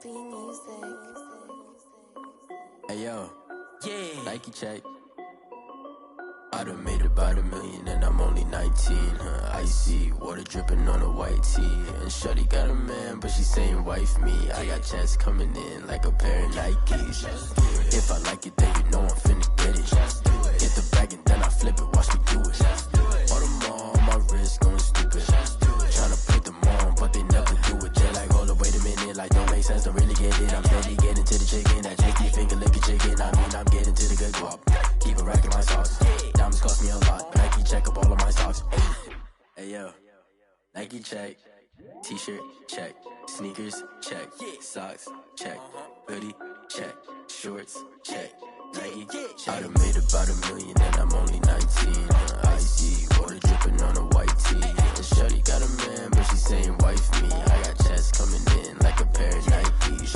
SB Music. Hey yo, Yeah. Nike check. I done made about $1 million and I'm only 19. Icy water dripping on a white tee. And shorty got a man, but she saying wife me. I got checks coming in like a pair of Nikes. If I like it, then you know I'm finna get it. Get the bag and then I flip it, watch me do it. All them on my wrist going stupid. Tryna put them on, but they never do it. They're like, hold up, wait a minute, like don't make sense, don't really get it. I'm steady getting to the chicken, that chicky finger licking chicken. I mean, I'm getting to the good guap. Keep a rack in my socks. Diamonds cost me a lot. Nike check up all of my socks. Hey yo, Nike check. T-shirt check. Sneakers check. Socks check. Hoodie check. Shorts check. Nike. I done made about $1 million and I'm only 19. Icy water dripping on a white tee. And shorty got a man, but she saying wife me. I got checks coming in like a pair of Nikes.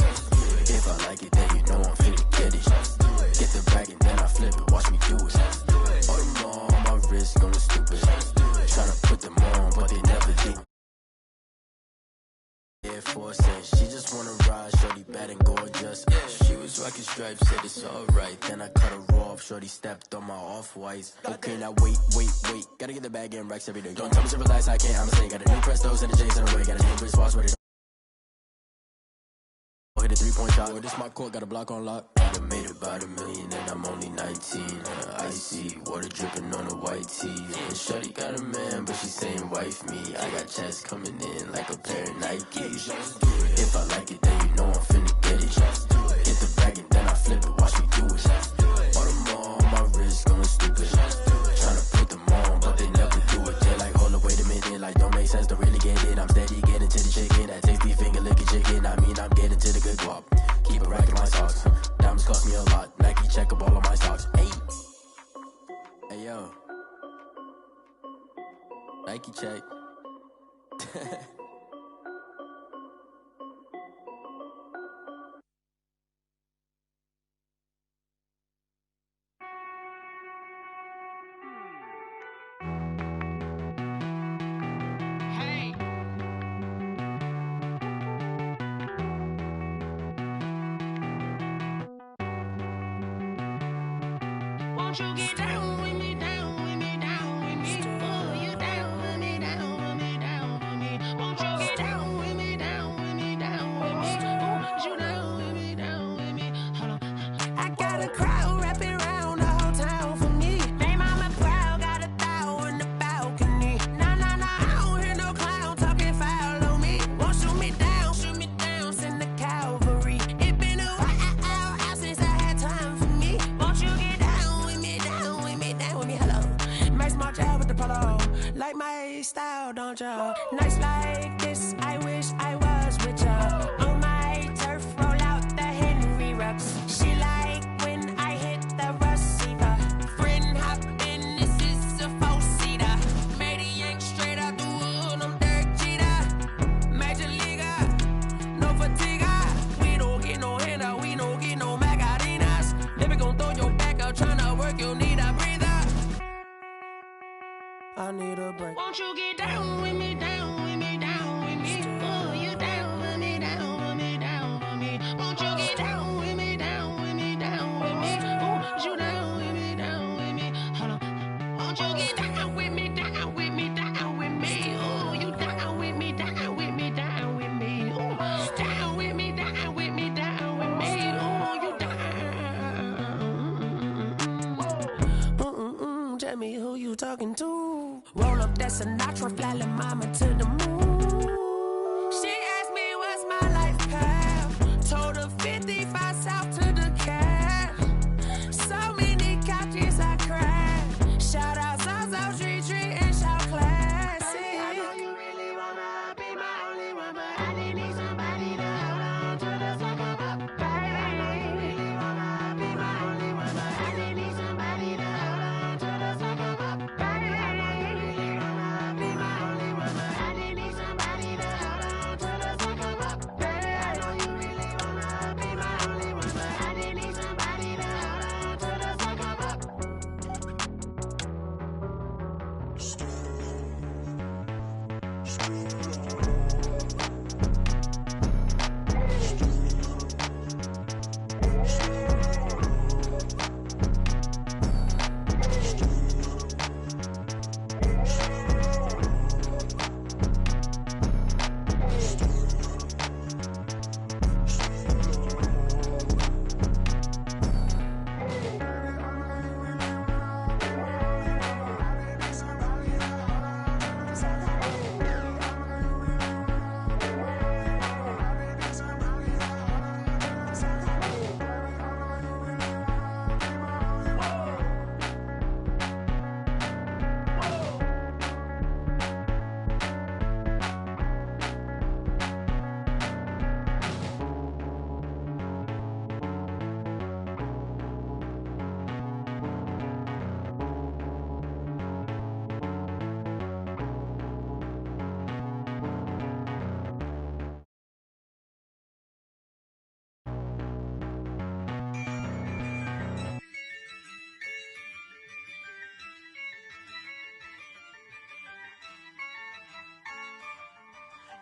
If I like it, then you know I'm finna get it. Get the bag and then I flip it, watch me do it. All them on my wrist going stupid. Tryna put them on, but they never do. Air Force and she just wanna ride, shorty bad and gorgeous. She was rocking stripes, said it's alright. Then I cut her off, shorty stepped on my off-whites. Okay, now wait. Gotta get the bag and racks every day. Don't tell me to relax, I can't, I'ma say. Got a new Prestos and the J's in the way. Got a new wristwatch with it. Hit a 3-point shot. This my court, got a block on lock. I done made about $1 million and I'm only 19. Icy water dripping on a white tee. And shorty got a man, but she saying wife me. I got checks coming in like a pair of Nikes. If I like it, then you know I'm finna get it. Get the bag and then I flip it, watch me do it. All them on my wrist going stupid. Tryna put them on, but they never do it. They're like, hold up, wait a minute, like don't make sense, don't really get it. I'm steady getting to the chicken, that tasty finger licking chicken. I mean, I'm getting to the good guap. Keep a rack in my socks. Diamonds cost me a lot. Nike check up all of my stocks. Hey yo, Nike check. Won't you get down with me, down with me, down with me? Oh, you down with me, down with me, down with me. Won't you get down with me, down with me, down with me? Oh, you down with me, down with me? Hold on. I got a crowd wrapping around the whole town for me. They mama proud, got a thou in the balcony. Nah, I don't hear no clown talking foul on me. Won't shoot me down, send the cavalry. It been a while since I had time for me. Won't you get down with me, hello. Nice march out with the polo. Like my style, don't ya? Nights like this, I wish I was with ya. On my turf, roll out the Henry Rux. She like when I hit the receiver. Friend hop in, this is a four-seater. Made a yank straight out the wood, I'm Derek Jeter. Major leaguer, no fatigue. We don't get no handout, we don't get no Macarinas. Never gon' throw your back out, tryna work, you need a breather. I need a break. Won't you get down with me, down with me, down with me? Oh, you down with me, down with me, down with me. Won't you get down with me, down with me, down with me? Oh, you down with me, down with me? Hold on. Won't you get down with me, down with me, down with me? Oh, you down with me, down with me, down with me? Oh, down with me, down with me, down with me? Oh, you down. Tell me who you talking to. Roll up that Sinatra, fly la mama to the moon. She asked me what's my life path. Told her 55 south to the cat. So many couches I cried. Shout out Zazo, Tree, and shout classic. I know you really wanna be my only one, but I didn't need somebody to hold on to the fuck up. Baby, I know you really wanna be my only one, but I didn't need somebody to hold on to the fuck up. Baby, I know you really wanna be my only one, but I didn't need somebody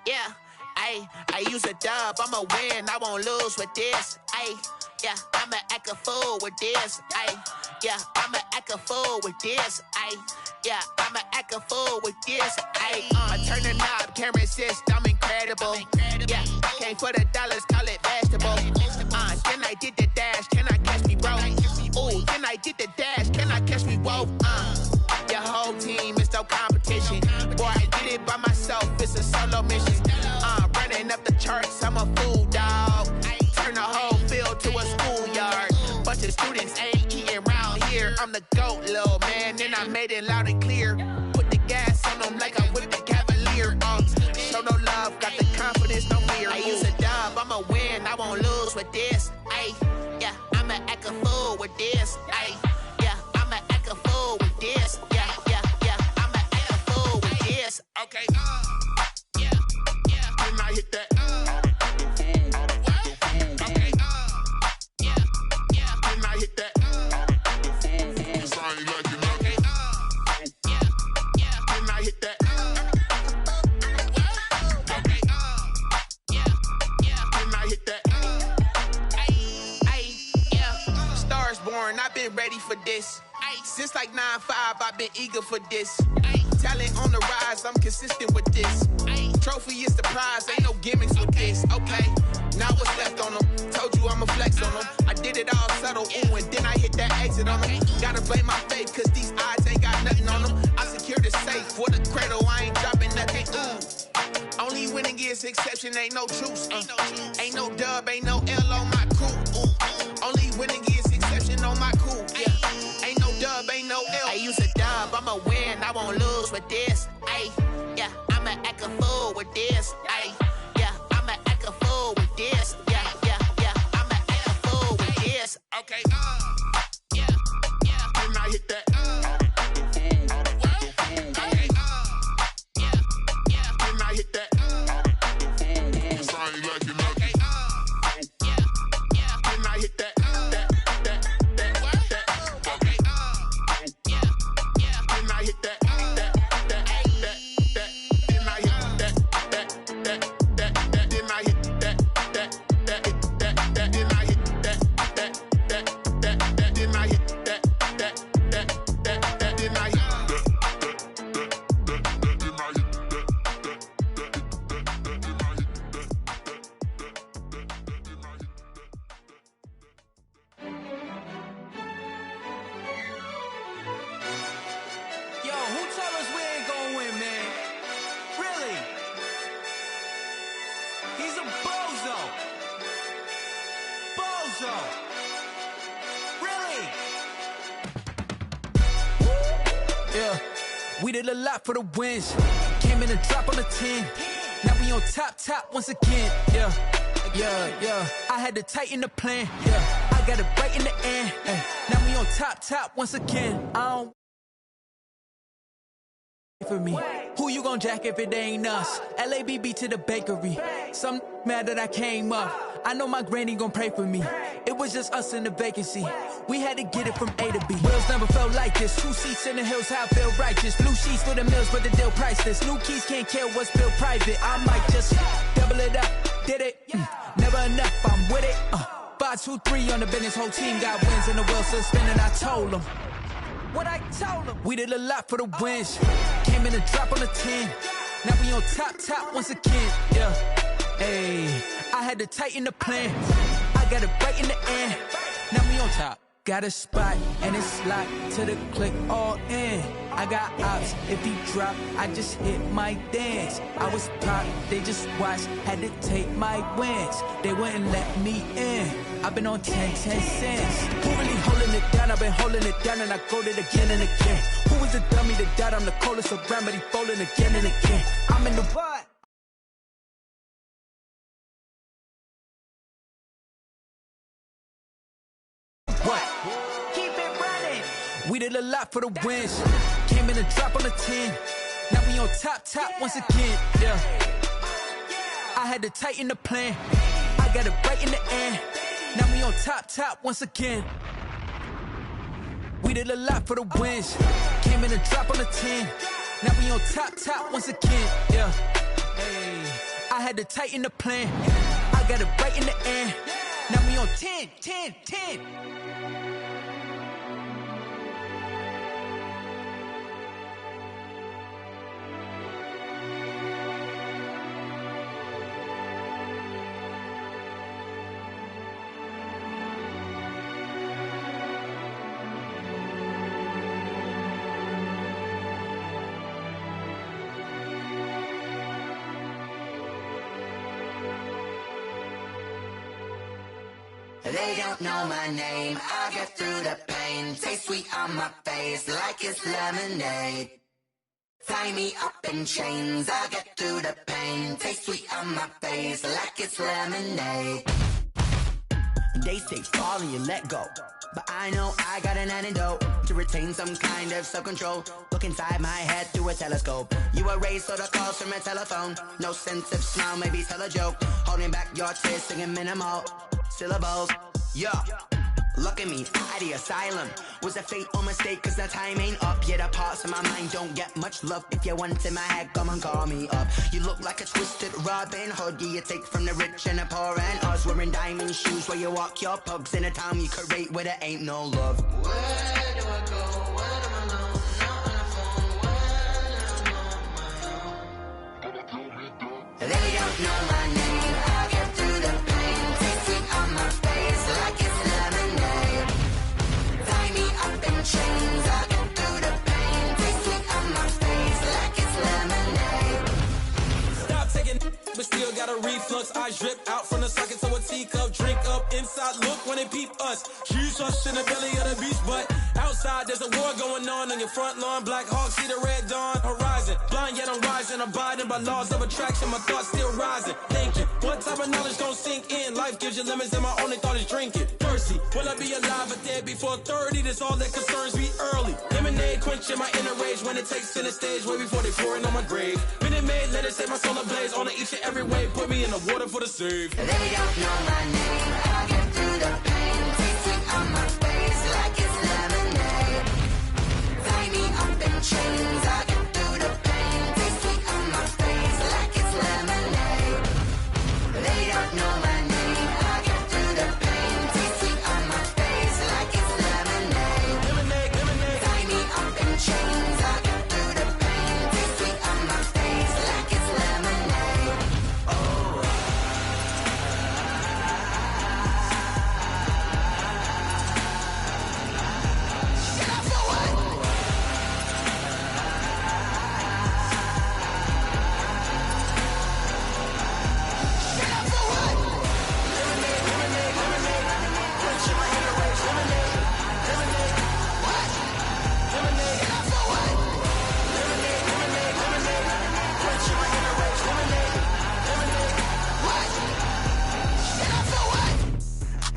Yeah, I use a dub, I'ma win, I won't lose with this. Yeah, I'ma act a fool with this. Yeah, I'ma act a fool with this. Yeah, I'ma act a fool with this. I turn the knob, can't resist, I'm incredible. Yeah, came for the dollars, call it vegetable. Then I did the dash, can I catch me, bro? Ooh, then I did the dash, can I catch me, whoa? Your whole team is no competition. Boy, I did it by myself, it's a solo mission. Running up the charts, I'm a fool, dog. Turn the whole field to a schoolyard. Bunch of students ain't eating round here. I'm the GOAT, little man, and I made it loud and clear. Put the gas on them like I whipped the Cavalier. Show no love, got the confidence, no fear. I use a dub, I'ma win, I won't lose with this. Yeah, I'ma act a fool with this. Yeah, I'ma act a fool with this. Yeah, I'ma act a fool with this. Okay, yeah, then I hit that. Okay, yeah, then I hit that. Cause I ain't like it. Okay, yeah, then I hit that. Okay, yeah, then I hit that. Yeah, stars born, I've been ready for this. Since like 9-5, I've been eager for this. Talent on the rise, I'm consistent with this. Trophy is the prize, ain't no gimmicks with this. Okay, now what's left on them? Told you I'ma flex on them. I did it all subtle, ooh, and then I hit that exit on them. Gotta blame my faith, cause these odds ain't got nothing on them. I secured the safe for the cradle, I ain't dropping nothing, ooh. Only winning is exception, ain't no truce. Ain't no dub, ain't no L on my crew. Only winning is exception on my crew. Yeah, ain't no dub, ain't no L. I use a dub, I'ma win, I won't lose with this. Yeah, I'ma act a fool with this. Yeah, I'ma act a fool with this. Yeah, I'ma act a fool with this. Okay, yeah, then I hit that. Okay, yeah, then I hit that. Cause I ain't like it. Okay, yeah, then I hit that. Okay, yeah, then I hit that. We did a lot for the wins. Came in a drop on the 10. Now we on top once again. Yeah. I had to tighten the plan. Yeah, I got it right in the end. Now we on top once again. I don't for me. Who you gon' jack if it ain't us? LABB to the bakery. Some mad that I came up. I know my granny gon' pray for me. It was just us in the vacancy. We had to get it from A to B. Wheels never felt like this. 2 seats in the hills, how I feel righteous. Blue sheets for the mills, but the deal priceless. New keys can't kill what's built private. I might just double it up. Did it? Never enough, I'm with it. 5, 2, 3 on the business. Whole team got wins and the wheels still spinning. I told them what I told them. We did a lot for the wins. Came in a drop on the 10. Now we on top once again. Yeah. Hey, I had to tighten the plan. I got it right in the end. Now we on top. Got a spot and it's locked to the click all in. I got ops, if he drop, I just hit my dance. I was pop, they just watched, had to take my wins. They wouldn't let me in. I've been on 10 cents. Who really holding it down? I've been holding it down and I go it again and again. Who was the dummy that died? I'm the coldest around, but he folding again and again. I'm in the what? Keep it running. We did a lot for the wins. Came in a drop on the 10. Now we on top once again. Yeah. I had to tighten the plan. I got it right in the end. Now we on top once again. We did a lot for the wins. Came in a drop on the 10. Now we on top once again. Yeah. Hey, I had to tighten the plan. I got it right in the air. Now we on 10, 10, 10. They don't know my name, I get through the pain. Taste sweet on my face like it's lemonade. Tie me up in chains, I get through the pain. Taste sweet on my face like it's lemonade. They say fall and you let go, but I know I got an antidote to retain some kind of self-control. Look inside my head through a telescope. You erase all the calls from a telephone. No sense of smile, maybe tell a joke. Holding back your tears, singing minimal syllables. Yeah, look at me, out the asylum. Was a fate or mistake, cause the time ain't up. Yet the parts of my mind don't get much love. If you want in my head, come and call me up. You look like a twisted Robin Hood. Yeah, you take from the rich and the poor and us. Wearing diamond shoes where you walk your pugs. In a town you create where there ain't no love. Where do I go? Where do I know? Not on the phone. When I'm on my own. They don't know my name. I get through the pain. Taste sweet on my face like it's lemonade. Tie me up in chains. I get through the pain. Taste sweet on my face like it's lemonade. Stop taking, but still got a reflux. Eyes drip out from the socket to a teacup. Drink up inside, look when they peep us. Choose us in the belly of the beast, but outside there's a war going on your front lawn. Black Hawk, see the red dawn horizon. Blind yet I'm rising, abiding by laws of attraction. My thoughts still rising, thinking what type of knowledge don't sink in. Life gives you limits and my only thought is drinking. Thirsty, will I be alive or dead before 30? That's all that concerns me early. Lemonade quenching my inner rage when it takes center stage way before they pouring on my grave. Minute Maid, let it set my soul ablaze on each and every way. Put me in the water for the save. They don't know my name, I get through the pain. Taste sweet on my face like it's lemonade. Tie me up in chains, I get through the pain. Taste sweet on my face like it's lemonade. They don't know my name, I get through the pain. Taste sweet on my face like it's lemonade. Lemonade, lemonade. Tie me up in chains, I get through the pain. Taste sweet on my face like it's lemonade.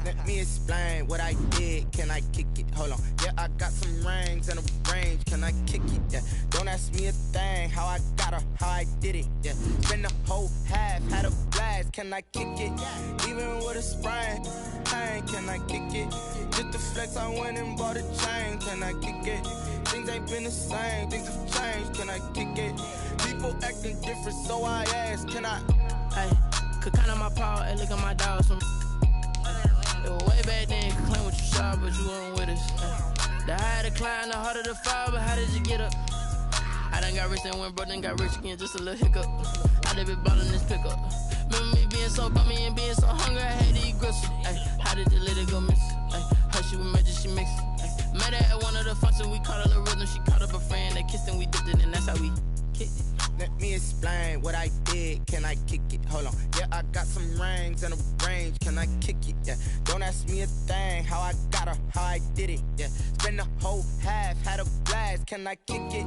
Let me explain what I did. Can I kick it? Hold on. Yeah, I got some rings and a range. Can I kick it? Yeah. Don't ask me a thing. How I got her, how I did it. Yeah. Spend the whole half, had a blast. Can I kick it? Even with a sprain. Pain, can I kick it? Just the flex, I went and bought a chain. Can I kick it? Things ain't been the same. Things have changed. Can I kick it? People acting different, so I ask. Can I? Hey, could count on my power and look at my dogs from. It was way back then, could claim what you saw, but you weren't with us. The higher the climb, the harder the fall, but how did you get up? I done got rich and went broke, then got rich again, just a little hiccup. I done been ballin' this pickup. Remember me being so bummy and being so hungry, I had to eat gristle. Ay, how did the lady go miss? Ay, her she was magic, she mixed. Ay, met her at one of the functions, we caught a little rhythm, she caught up a friend, they kissed and we dipped it, and that's how we kicked it. Let me explain what I did. Can I kick it? Hold on. Yeah, I got some rings and a range. Can I kick it? Yeah. Don't ask me a thing. How I got her, how I did it. Yeah. Spend the whole half, had a blast. Can I kick it?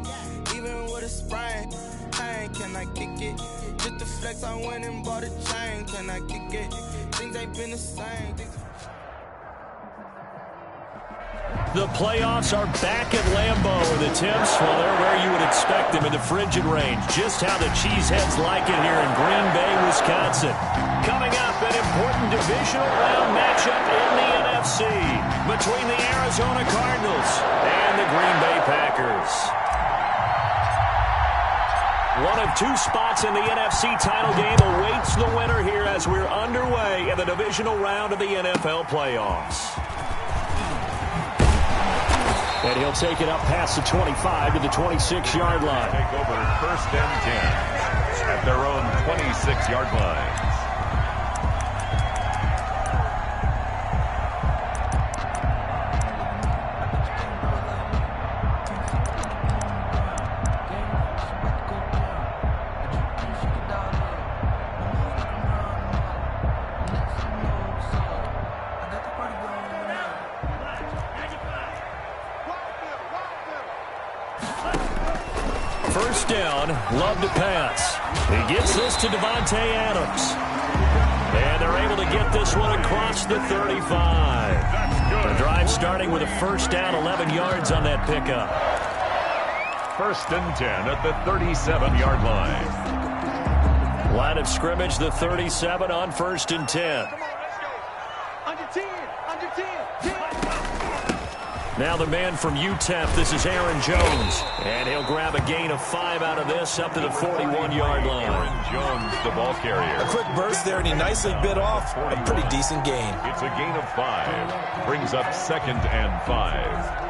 Even with a sprain. Pain, can I kick it? Just the flex, I went and bought a chain. Can I kick it? Things ain't been the same. The playoffs are back at Lambeau. The Temps, well, they're where you would expect them in the frigid range. Just how the Cheeseheads like it here in Green Bay, Wisconsin. Coming up, an important divisional round matchup in the NFC between the Arizona Cardinals and the Green Bay Packers. One of two spots in the NFC title game awaits the winner here as we're underway in the divisional round of the NFL playoffs. And he'll take it up past the 25 to the 26-yard line. Take over 1st and 10 at their own 26-yard line. First down, Love to pass. He gets this to Devontae Adams. And they're able to get this one across the 35. The drive starting with a first down, 11 yards on that pickup. 1st and 10 at the 37-yard line. Line of scrimmage, the 37 on 1st and 10. Under 10, under 10, 10. Now the man from UTEP, this is Aaron Jones. And he'll grab a gain of 5 out of this up to the 41-yard line. Aaron Jones, the ball carrier. A quick burst there, and he nicely bit off a pretty decent gain. It's a gain of 5. Brings up 2nd and 5.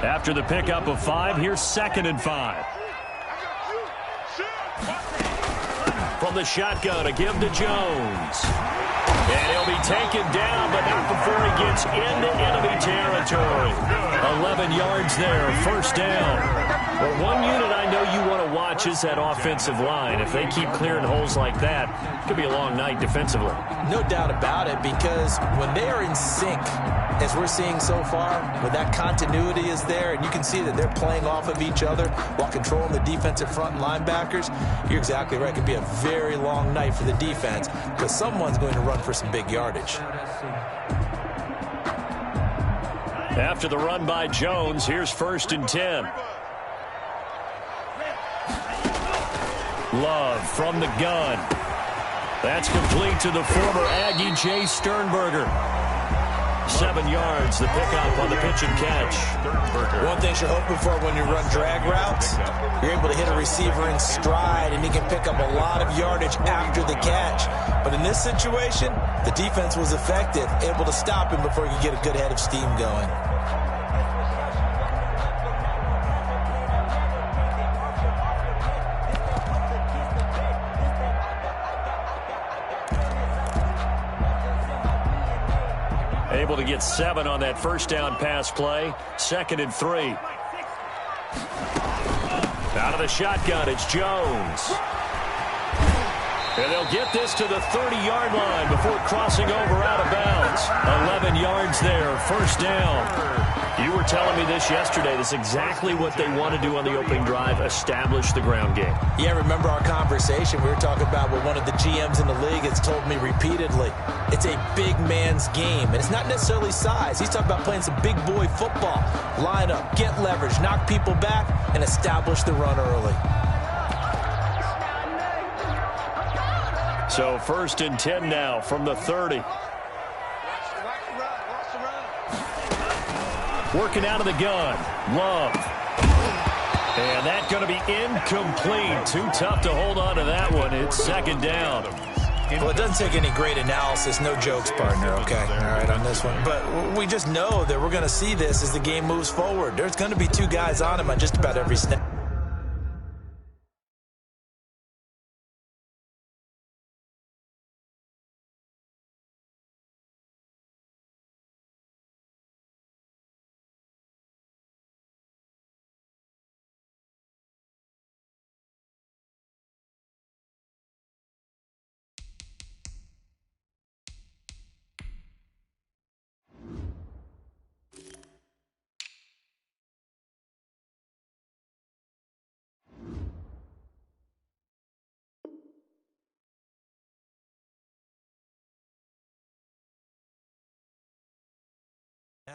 After the pickup of 5, here's 2nd and 5. From the shotgun, a give to Jones. And he'll be taken down, but not before he gets into enemy territory. 11 yards there, 1st down. Well, one unit I know you want to watch is that offensive line. If they keep clearing holes like that, it could be a long night defensively. No doubt about it, because when they are in sync, as we're seeing so far, when that continuity is there, and you can see that they're playing off of each other while controlling the defensive front linebackers, you're exactly right. It could be a very long night for the defense because someone's going to run for some big yardage. After the run by Jones, here's 1st and 10. Love from the gun. That's complete to the former Aggie Jay Sternberger. 7 yards, the pickup on the pitch and catch. One thing you're hoping for when you run drag routes, you're able to hit a receiver in stride, and he can pick up a lot of yardage after the catch. But in this situation, the defense was effective, able to stop him before he could get a good head of steam going. Able to get 7 on that first down pass play. 2nd and 3. Out of the shotgun, it's Jones. And they'll get this to the 30-yard line before crossing over out of bounds. 11 yards there, 1st down. You were telling me this yesterday. This is exactly what they want to do on the opening drive, establish the ground game. Yeah, remember our conversation? We were talking about what one of the GMs in the league has told me repeatedly. It's a big man's game, and it's not necessarily size. He's talking about playing some big boy football. Line up, get leverage, knock people back, and establish the run early. So 1st and 10 now from the 30. Working out of the gun. Love. And that's going to be incomplete. Too tough to hold on to that one. It's 2nd down. Well, it doesn't take any great analysis. No jokes, partner, okay? All right, on this one. But we just know that we're going to see this as the game moves forward. There's going to be 2 guys on him on just about every snap.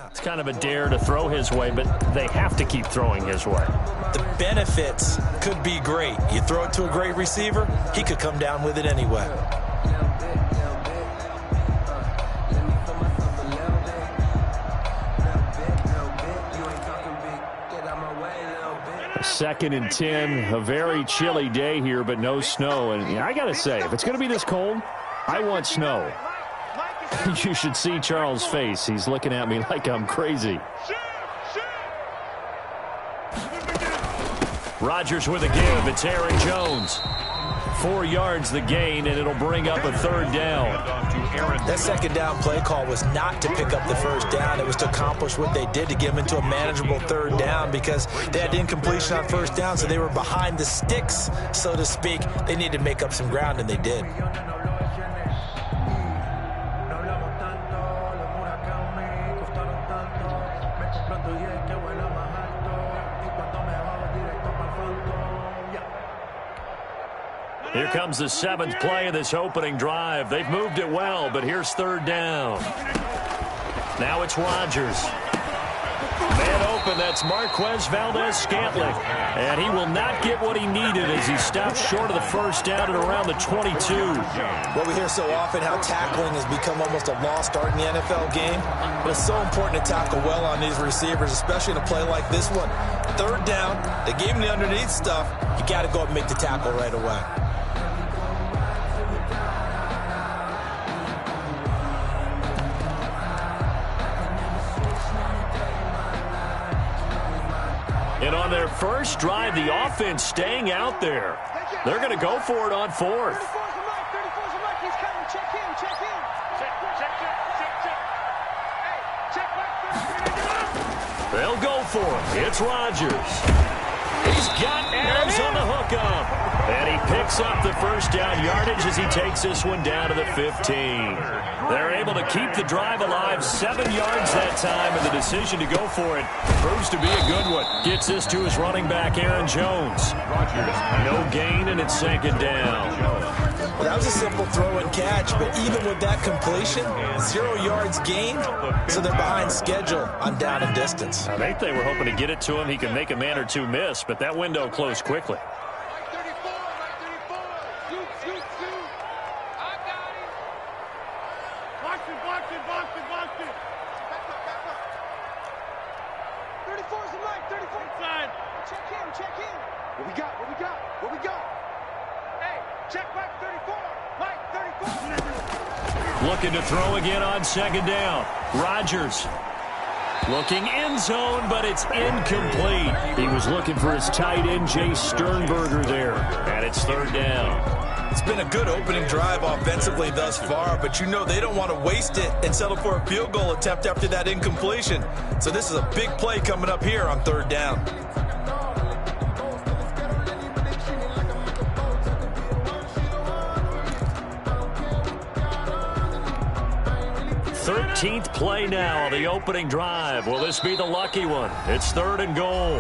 It's kind of a dare to throw his way, but they have to keep throwing his way. The benefits could be great. You throw it to a great receiver, he could come down with it anyway. Second and 10, a very chilly day here, but no snow. And I got to say, if it's going to be this cold, I want snow. You should see Charles' face. He's looking at me like I'm crazy. Rodgers with a give. It's Aaron Jones. 4 yards the gain, and it'll bring up a third down. That second down play call was not to pick up the first down. It was to accomplish what they did, to get them into a manageable third down, because they had incompletion on first down, so they were behind the sticks, so to speak. They needed to make up some ground, and they did. Here comes the 7th play of this opening drive. They've moved it well, but here's third down. Now it's Rodgers. Man open, that's Marquez Valdez-Scantling. And he will not get what he needed as he stops short of the first down at around the 22. Well, we hear so often how tackling has become almost a lost art in the NFL game. But it's so important to tackle well on these receivers, especially in a play like this one. Third down, they gave him the underneath stuff. You got to go up and make the tackle right away. And on their first drive, the offense staying out there. They're going to go for it on 4th. They'll go for it. It's Rodgers. He's got Adams on the hookup. And he picks up the first down yardage as he takes this one down to the 15. They're able to keep the drive alive, 7 yards that time, and the decision to go for it proves to be a good one. Gets this to his running back, Aaron Jones. No gain, and it's second down. Well, that was a simple throw and catch, but even with that completion, 0 yards gained, so they're behind schedule on down and distance. I think they were hoping to get it to him. He could make a man or two miss, but that window closed quickly. Looking to throw again on second down. Rodgers looking end zone, but it's incomplete. He was looking for his tight end, Jay Sternberger there, and it's third down. It's been a good opening drive offensively thus far, but you know they don't want to waste it and settle for a field goal attempt after that incompletion. So this is a big play coming up here on third down. 13th play now on the opening drive. Will this be the lucky one? It's third and goal.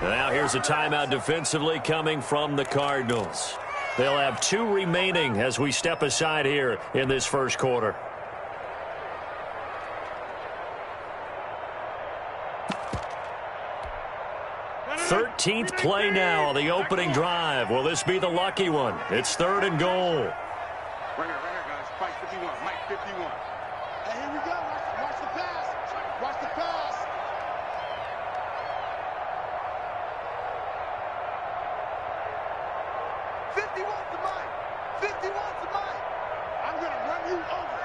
Now here's a timeout defensively coming from the Cardinals. They'll have 2 remaining as we step aside here in this first quarter. Thirteenth play now on the opening drive. Will this be the lucky one? It's third and goal. Right here, guys. Mike 51. Mike 51. Hey, here we go. Watch the pass. Watch the pass. I'm going to run you over.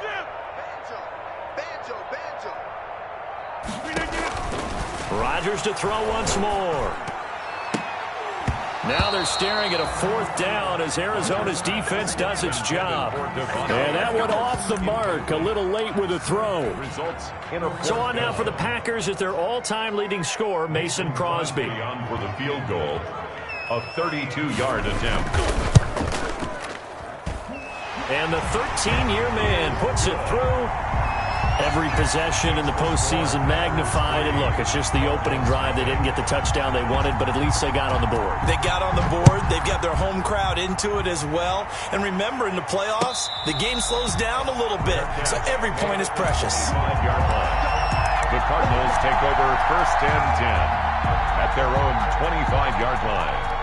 Jim. Banjo. Rodgers to throw once more. Now they're staring at a 4th down as Arizona's defense does its job. And that one off the mark, a little late with a throw. So on now for the Packers at their all-time leading scorer, Mason Crosby. On for the field goal, a 32-yard attempt. And the 13-year man puts it through. Every possession in the postseason magnified, and look, it's just the opening drive. They didn't get the touchdown they wanted, but at least they got on the board. They got on the board. They've got their home crowd into it as well. And remember, in the playoffs, the game slows down a little bit, so every point is precious. 5-yard line. The Cardinals take over 1st and 10 at their own 25-yard line.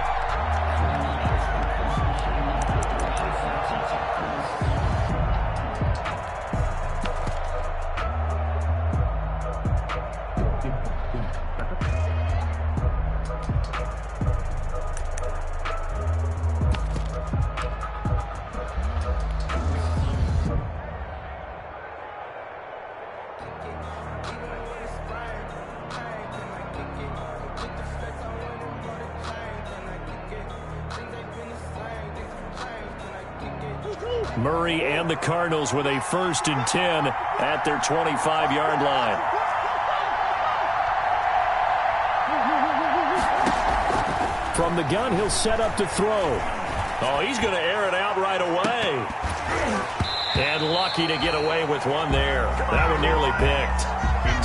Murray and the Cardinals with a 1st and 10 at their 25-yard line. From the gun, he'll set up to throw. Oh, he's going to air it out right away. And lucky to get away with one there. That one nearly picked.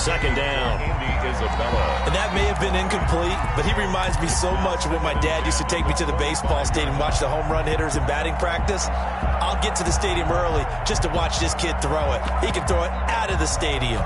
2nd down. And that may have been incomplete, but he reminds me so much of when my dad used to take me to the baseball stadium and watch the home run hitters in batting practice. I'll get to the stadium early just to watch this kid throw it. He can throw it out of the stadium.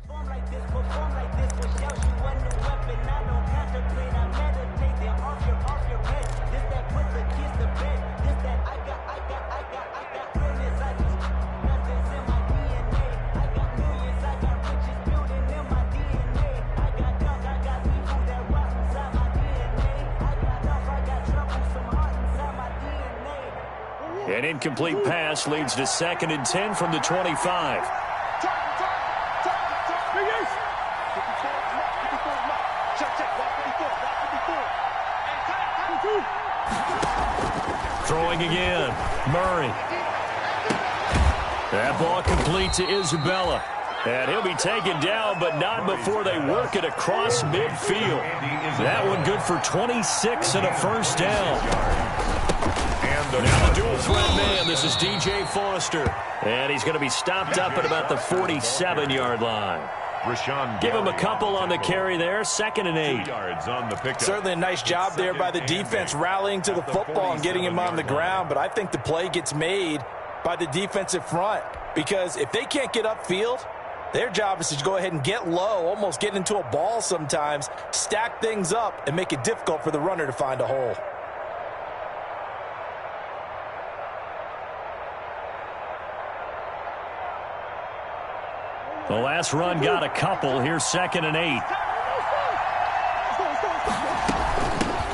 Perform like this, which shows you one new weapon. I don't contemplate, I meditate. They're off your head. This that put the kids to bed. This that I got realness. I just nothing's in my DNA. I got millions, I got riches building in my DNA. I got dunk, I got people that rock inside my DNA. I got love, I got trouble, some heart inside my DNA. An incomplete pass leads to 2nd and 10 from the 25. Throwing again, Murray. That ball complete to Isabella. And he'll be taken down, but not before they work it across midfield. That one good for 26 and a 1st down. Now the dual threat man, this is DJ Foster. And he's going to be stopped up at about the 47-yard line. Give him a couple on the carry there. 2nd and 8. Certainly a nice job there by the defense, rallying to the football and getting him on the ground. But I think the play gets made by the defensive front, because if they can't get upfield, their job is to go ahead and get low, almost get into a ball sometimes, stack things up, and make it difficult for the runner to find a hole. The last run got a couple. Here's 2nd and 8.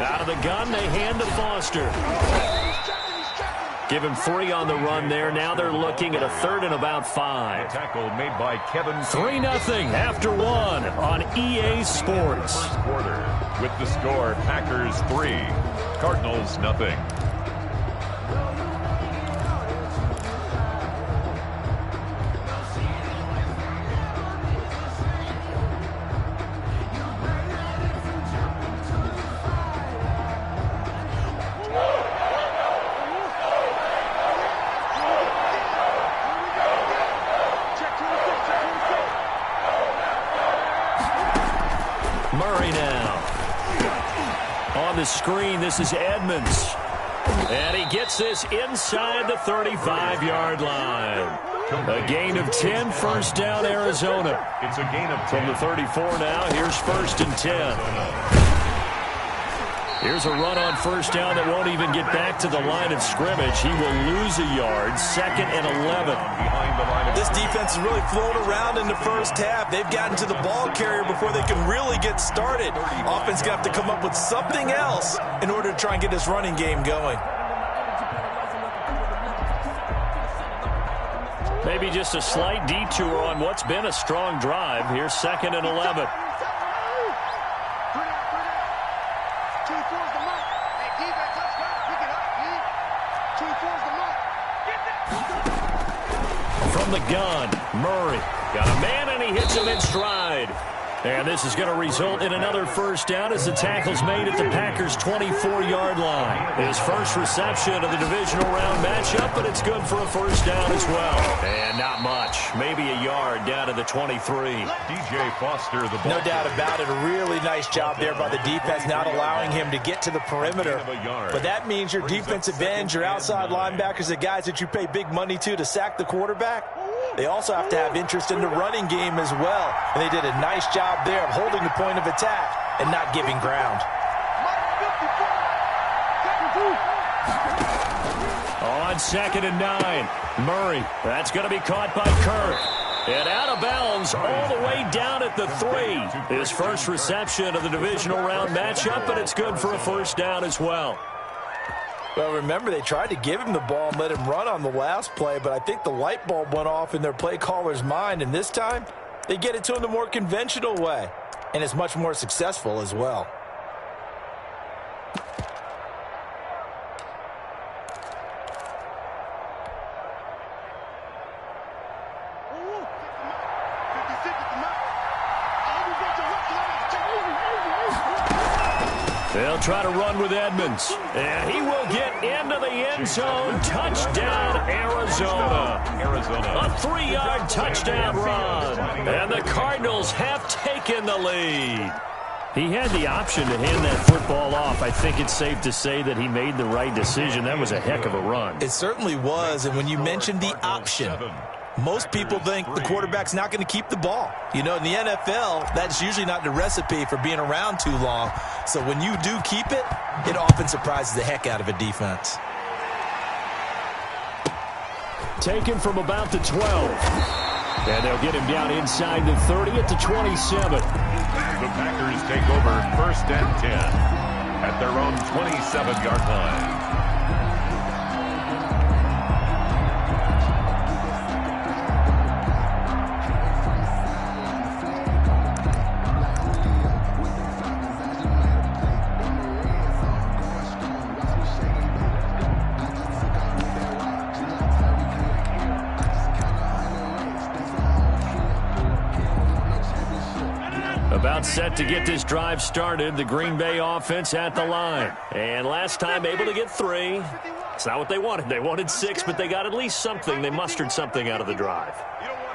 Out of the gun, they hand to Foster. Give him 3 on the run there. Now they're looking at a 3rd and about 5. Tackle made by Kevin. 3-0 after 1 on EA Sports. First quarter with the score: Packers 3, Cardinals 0. Murray now. On the screen, this is Edmonds. And he gets this inside the 35-yard line. A gain of 10, first down, Arizona. It's a gain of 10. From the 34 now, here's 1st and 10. Here's a run on first down that won't even get back to the line of scrimmage. He will lose a yard, 2nd and 11. This defense has really flown around in the first half. They've gotten to the ball carrier before they can really get started. Offense going to have to come up with something else in order to try and get this running game going. Maybe just a slight detour on what's been a strong drive. Here's 2nd and 11. From the gun, Murray got a man and he hits him in stride. And this is going to result in another first down as the tackle's made at the Packers' 24-yard line. His first reception of the divisional round matchup, but it's good for a first down as well. And not much, maybe a yard down to the 23. DJ Foster, the ball. No doubt about it. A really nice job there by the defense, not allowing him to get to the perimeter. But that means your defensive ends, your outside linebackers, the guys that you pay big money to sack the quarterback, they also have to have interest in the running game as well. And they did a nice job there of holding the point of attack and not giving ground. On 2nd and 9, Murray. That's going to be caught by Kirk. And out of bounds all the way down at the 3. His first reception of the divisional round matchup, but it's good for a first down as well. Well, remember, they tried to give him the ball and let him run on the last play, but I think the light bulb went off in their play caller's mind, and this time they get it to him the more conventional way, and it's much more successful as well. They'll try to run with Edmonds. And he will get into the end zone. Touchdown, Arizona. A 3-yard touchdown run. And the Cardinals have taken the lead. He had the option to hand that football off. I think it's safe to say that he made the right decision. That was a heck of a run. It certainly was. And when you mentioned the option, most people think the quarterback's not going to keep the ball. You know, in the NFL, that's usually not the recipe for being around too long. So when you do keep it, it often surprises the heck out of a defense. Taken from about the 12. And they'll get him down inside the 30 at the 27. The Packers take over 1st and 10 at their own 27-yard line. About set to get this drive started. The Green Bay offense at the line. And last time able to get 3. It's not what they wanted. They wanted 6, but they got at least something. They mustered something out of the drive.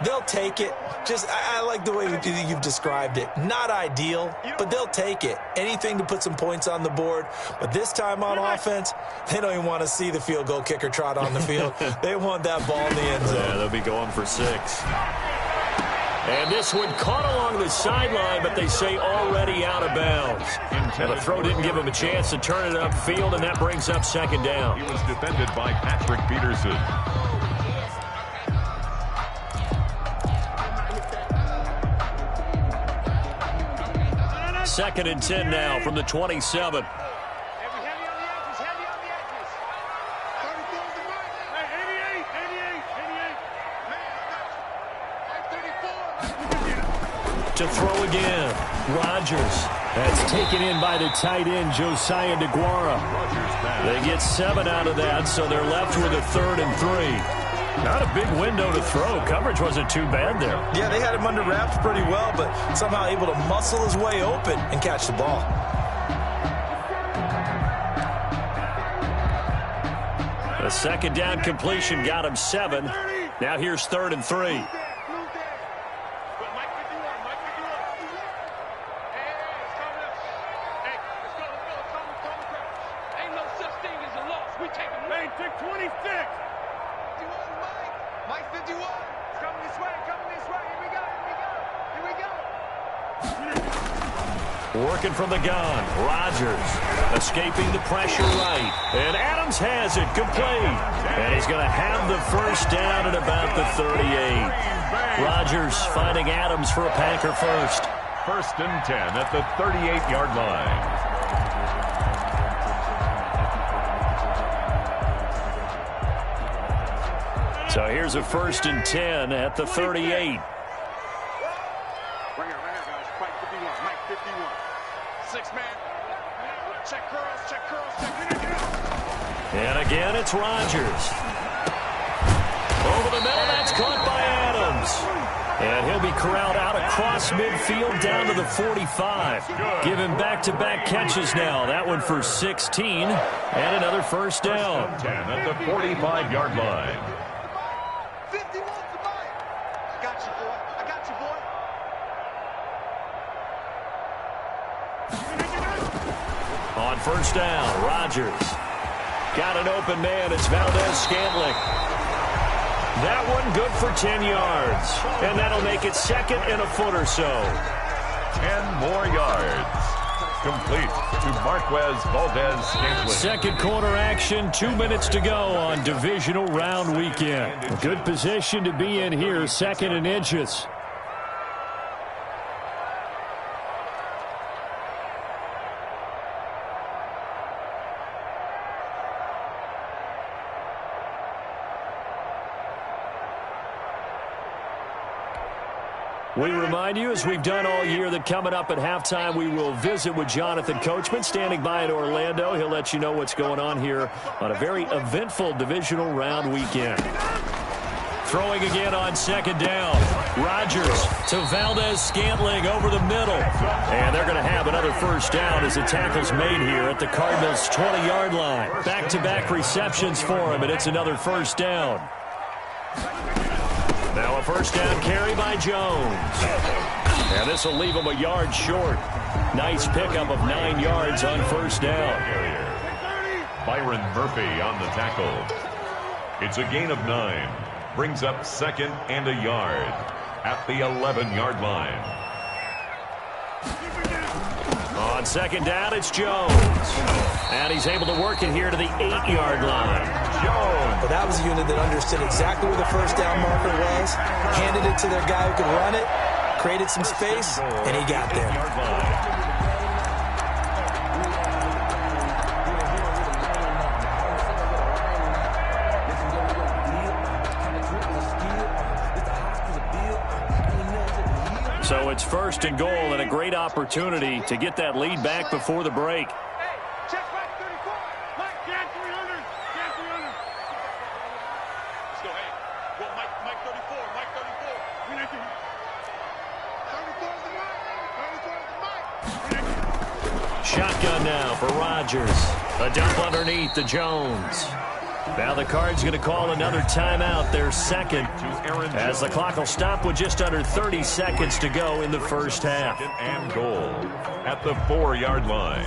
They'll take it. I like the way you've described it. Not ideal, but they'll take it. Anything to put some points on the board. But this time on offense, they don't even want to see the field goal kicker trot on the field. They want that ball in the end zone. Yeah, they'll be going for 6. And this one caught along the sideline, but they say already out of bounds. And the throw didn't give him a chance to turn it upfield, and that brings up 2nd down. He was defended by Patrick Peterson. Second and 10 now from the 27. To throw again. Rodgers. That's taken in by the tight end, Josiah DeGuara. They get 7 out of that, so they're left with a 3rd and 3. Not a big window to throw. Coverage wasn't too bad there. Yeah, they had him under wraps pretty well, but somehow able to muscle his way open and catch the ball. A 2nd down completion got him 7. Now here's 3rd and 3. We Lane, pick 26. 51, Mike. Mike 51. It's coming this way, coming this way. Here we go, here we go, here we go. Working from the gun, Rodgers escaping the pressure right. And Adams has it complete. And he's going to have the first down at about the 38. Rodgers finding Adams for a Packer first. 1st and 10 at the 38-yard line. So here's a 1st and 10 at the 38. Right here, guys. Mike 51, Mike 51. 6-man. Check curls, check curls, check. And again, it's Rodgers. Over the middle, that's caught by Adams. And he'll be corralled out across midfield down to the 45. Giving back-to-back catches now. That one for 16 and another first down. 10 at the 45-yard line. 51 to Mike. I got you, boy. I got you, boy. On first down, Rodgers. Got an open man. It's Valdez-Scantling. That one good for 10 yards. And that'll make it 2nd and a foot or so. 10 more yards. Complete to Marquez Valdez-Scantling. Second quarter action, 2 minutes to go on divisional round weekend. A good position to be in here, 2nd and inches. We remind you, as we've done all year, that coming up at halftime, we will visit with Jonathan Coachman, standing by in Orlando. He'll let you know what's going on here on a very eventful divisional round weekend. Throwing again on 2nd down. Rodgers to Valdez-Scantling over the middle. And they're going to have another first down as the tackle's made here at the Cardinals' 20-yard line. Back-to-back receptions for him, and it's another first down. Now a first down carry by Jones. And this will leave him a yard short. Nice pickup of 9 yards on first down. Byron Murphy on the tackle. It's a gain of 9. Brings up 2nd and a yard at the 11-yard line. On 2nd down, it's Jones. And he's able to work it here to the 8-yard line. Jones. But that was a unit that understood exactly where the first down marker was, handed it to their guy who could run it, created some space, and he got there. So it's 1st and goal and a great opportunity to get that lead back before the break. Check Mike 34. Mike, get 300. Get 300. Let's go, hey. Well, Mike 34. Mike 34. 34 is the Mike. 34 is the Mike. Shotgun now for Rodgers. A dump underneath to Jones. Now the Cards going to call another timeout, their 2nd, as the clock will stop with just under 30 seconds to go in the first half. And goal at the 4-yard line.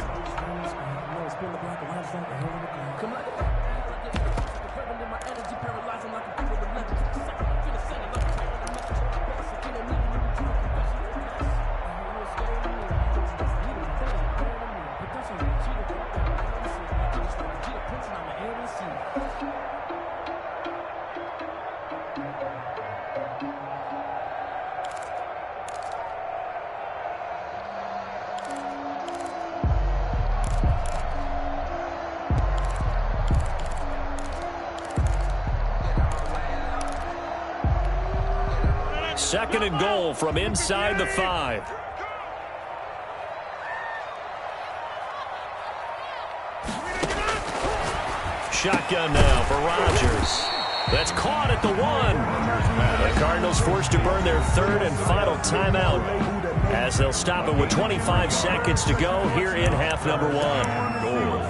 Second and goal from inside the 5. Shotgun now for Rodgers. That's caught at the 1. The Cardinals forced to burn their 3rd and final timeout as they'll stop it with 25 seconds to go here in half number 1. Goal.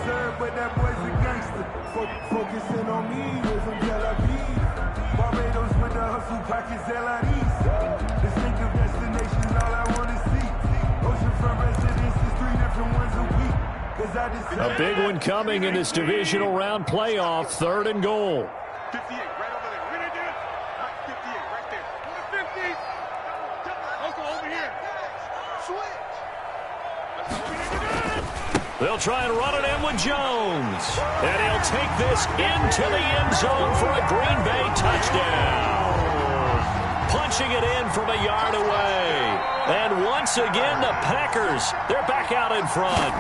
Focusing on me with some Tel Aviv. Barbados with the hustle pockets, this link of destinations, all I want to see. Oceanfront residences, 3 different ones a week. A big one coming in this divisional round playoff, 3rd and goal. 58, right over there. Where they did it? Mike, 58, right there. On the 50. Uncle, over here. Switch. They'll try and run it in with Jones. And he'll take this into the end zone for a Green Bay touchdown. Punching it in from a yard away. And once again, the Packers, they're back out in front.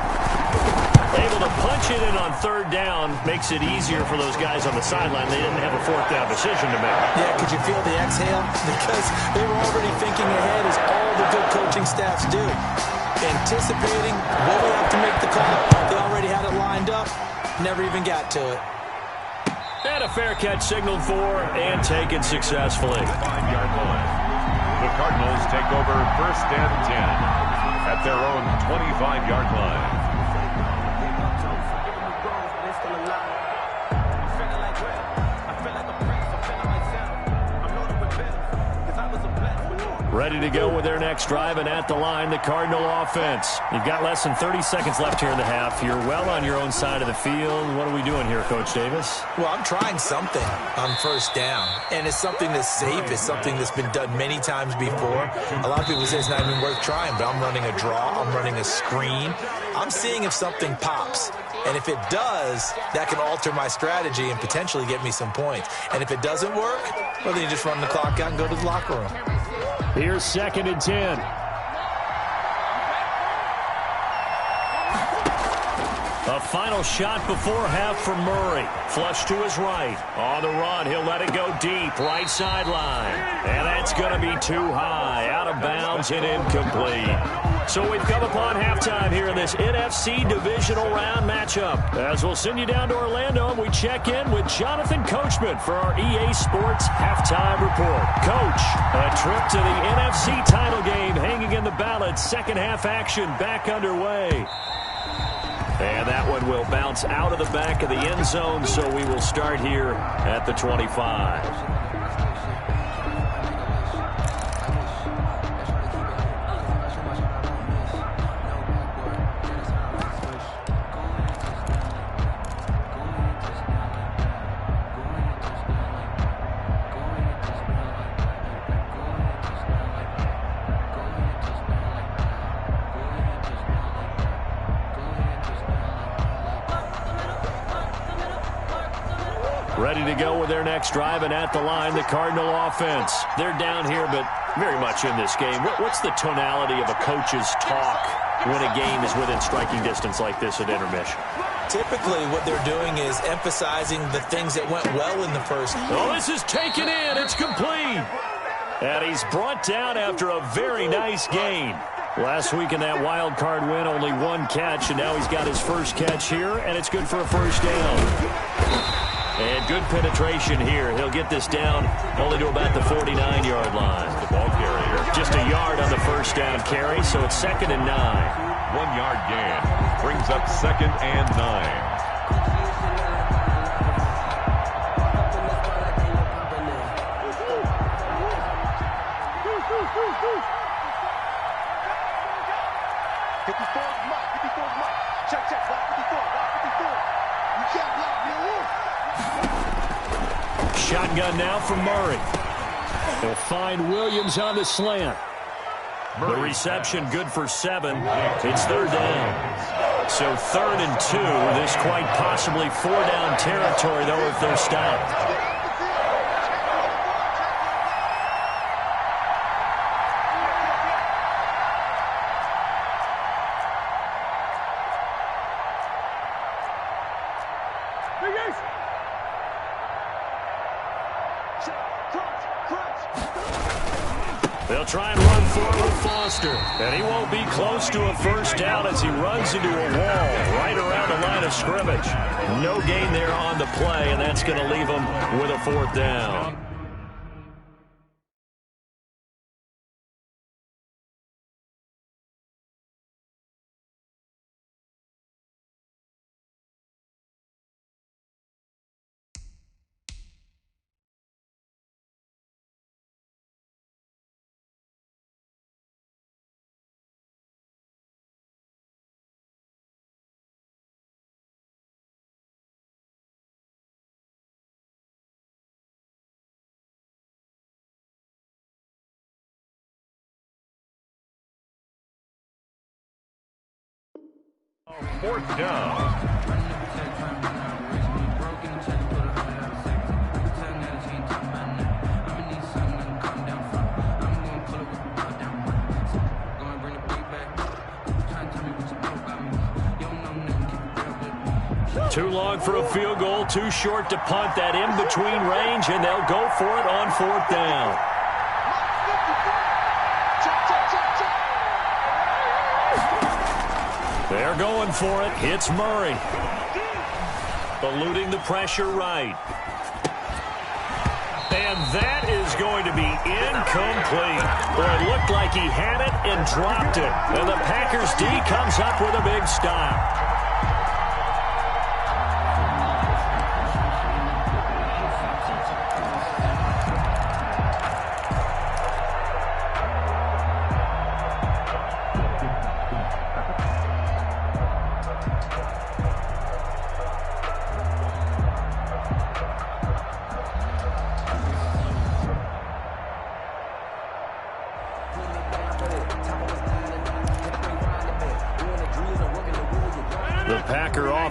Able to punch it in on 3rd down makes it easier for those guys on the sideline. They didn't have a 4th down decision to make. Yeah, could you feel the exhale? Because they were already thinking ahead, as all the good coaching staffs do. Anticipating what we have to make the call. They already had it lined up. Never even got to it. And a fair catch signaled for and taken successfully. 5-yard line. The Cardinals take over 1st and 10 at their own 25-yard line. Ready to go with their next drive, and at the line, the Cardinal offense. You've got less than 30 seconds left here in the half. You're well on your own side of the field. What are we doing here, Coach Davis? Well, I'm trying something on 1st down, and it's something that's safe. It's something that's been done many times before. A lot of people say it's not even worth trying, but I'm running a draw. I'm running a screen. I'm seeing if something pops. And if it does, that can alter my strategy and potentially get me some points. And if it doesn't work, well, then you just run the clock out and go to the locker room. Here's 2nd and 10. A final shot before half for Murray. Flush to his right. On the run, he'll let it go deep. Right sideline. And that's going to be too high. Out of bounds and incomplete. So we've come upon halftime here in this NFC divisional round matchup. As we'll send you down to Orlando, and we check in with Jonathan Coachman for our EA Sports Halftime Report. Coach, a trip to the NFC title game hanging in the balance. Second half action back underway. And that one will bounce out of the back of the end zone, so we will start here at the 25. Ready to go with their next drive, and at the line, the Cardinal offense. They're down here, but very much in this game. What's the tonality of a coach's talk when a game is within striking distance like this at intermission? Typically, what they're doing is emphasizing the things that went well in the first. Oh, this is taken in. It's complete. And he's brought down after a very nice gain. Last week in that wild card win, only 1 catch, and now he's got his first catch here, and it's good for a 1st down. And good penetration here. He'll get this down only to about the 49-yard line. The ball carrier. Just a yard on the 1st down carry, so it's 2nd and 9. 1-yard gain. Brings up 2nd and 9. Shotgun now from Murray. They'll find Williams on the slant. The reception good for 7. It's 3rd down. So 3rd and 2. This quite possibly 4-down territory, though, if they're stopped. They'll try and run forward with Foster. And he won't be close to a 1st down as he runs into a wall right around the line of scrimmage. No gain there on the play, and that's going to leave him with a 4th down. Fourth down. Too long for a field goal, too short to punt. That in-between range, and they'll go for it on fourth down. They're going for it. It's Murray. Eluding the pressure right. And that is going to be incomplete. Boy, it looked like he had it and dropped it. And the Packers D comes up with a big stop.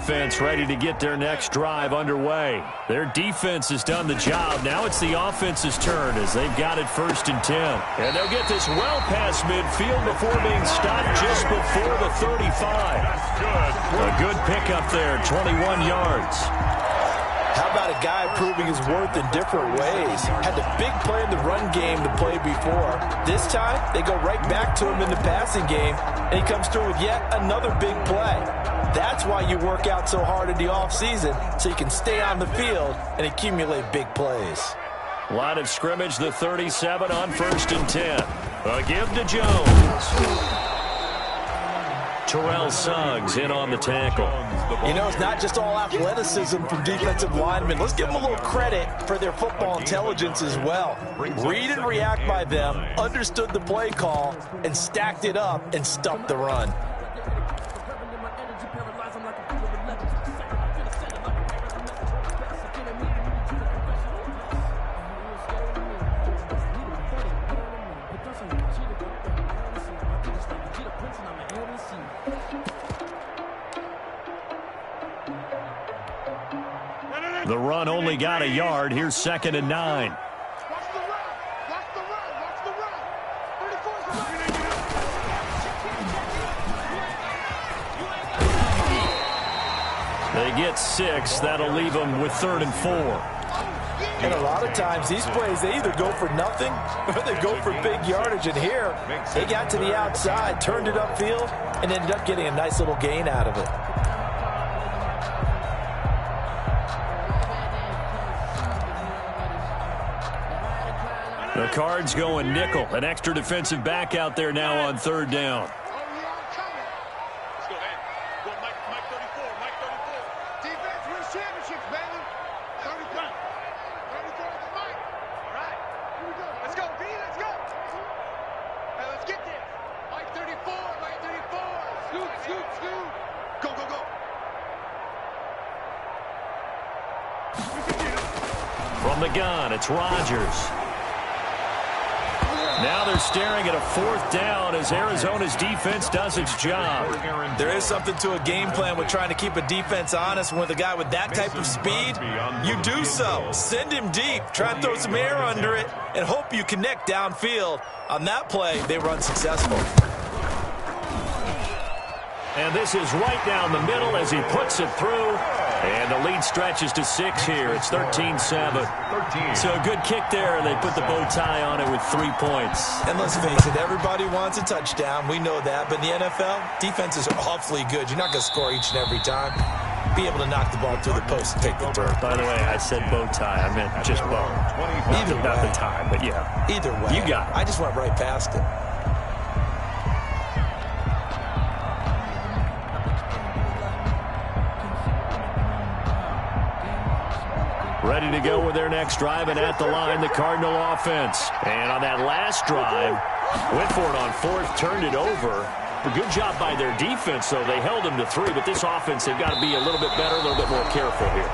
Offense ready to get their next drive underway. Their defense has done the job. Now it's the offense's turn as they've got it 1st and 10. And they'll get this well past midfield before being stopped just before the 35. A good pickup there, 21 yards. How about a guy proving his worth in different ways? Had the big play in the run game to play before. This time, they go right back to him in the passing game, and he comes through with yet another big play. That's why you work out so hard in the offseason, so you can stay on the field and accumulate big plays. Line of scrimmage, the 37 on 1st and 10. A give to Jones. Terrell Suggs in on the tackle. You know, it's not just all athleticism from defensive linemen. Let's give them a little credit for their football intelligence as well. Read and react by them, understood the play call, and stacked it up and stuffed the run. The run only got a yard. Here's 2nd and 9. They get 6. That'll leave them with 3rd and 4. And a lot of times these plays, they either go for nothing or they go for big yardage. And here, they got to the outside, turned it upfield, and ended up getting a nice little gain out of it. The Cards going nickel. An extra defensive back out there now on 3rd down. From the gun, it's Rodgers. Now they're staring at a 4th down as Arizona's defense does its job. There is something to a game plan with trying to keep a defense honest. With a guy with that type of speed, you do so. Send him deep, try and throw some air under it, and hope you connect downfield. On that play, they run successful. And this is right down the middle as he puts it through. And the lead stretches to 6 here. It's 13-7. So a good kick there, and they put the bow tie on it with 3 points. And let's face it, everybody wants a touchdown. We know that. But in the NFL, defenses are awfully good. You're not going to score each and every time. Be able to knock the ball through the post and take the turn. By the way, I said bow tie. I meant just bow. Either way. Not the tie, but yeah. Either way. You got it. I just went right past it. Ready to go with their next drive, and at the line, the Cardinal offense. And on that last drive, went for it on 4th, turned it over. A good job by their defense, though. They held them to 3, but this offense, they've got to be a little bit better, a little bit more careful here.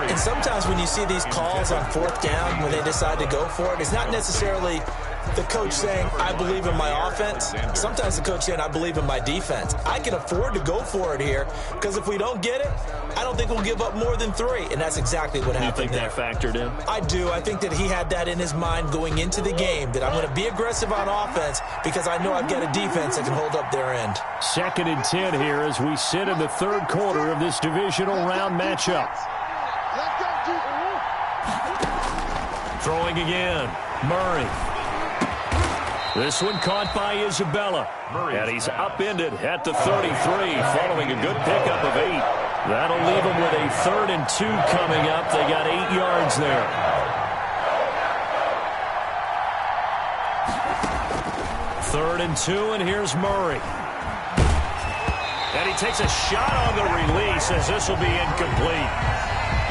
And sometimes when you see these calls on 4th down, when they decide to go for it, it's not necessarily the coach saying, I believe in my offense. Sometimes the coach saying, I believe in my defense. I can afford to go for it here because if we don't get it, I don't think we'll give up more than 3. And that's exactly what happened there. You think that factored in? I do. I think that he had that in his mind going into the game, that I'm going to be aggressive on offense because I know I've got a defense that can hold up their end. 2nd and 10 here as we sit in the 3rd quarter of this divisional round matchup. Throwing again, Murray. This one caught by Isabella. And he's upended at the 33 following a good pickup of 8. That'll leave him with a 3rd and 2 coming up. They got 8 yards there. Third and 2, and here's Murray. And he takes a shot on the release as this will be incomplete.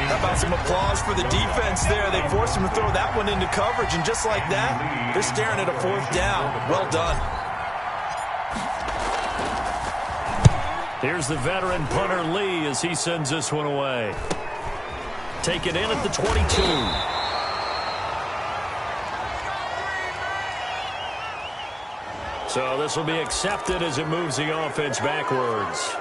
How about some applause for the defense there? They forced him to throw that one into coverage, and just like that, they're staring at a 4th down. Well done. Here's the veteran punter Lee as he sends this one away. Take it in at the 22. So this will be accepted as it moves the offense backwards.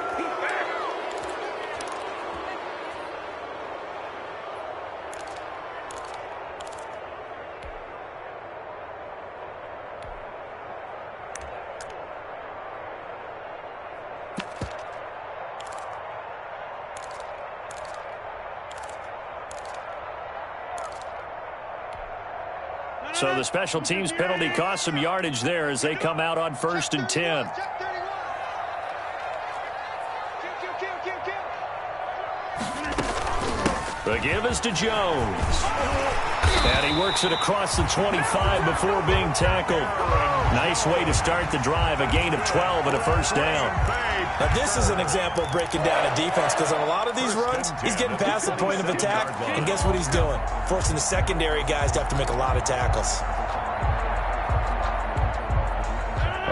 So the special teams penalty cost some yardage there as they come out on 1st and 10. The give is to Jones. And he works it across the 25 before being tackled. Nice way to start the drive, a gain of 12 and a 1st down. Now this is an example of breaking down a defense because on a lot of these runs, he's getting past the point of attack, and guess what he's doing? Forcing the secondary guys to have to make a lot of tackles.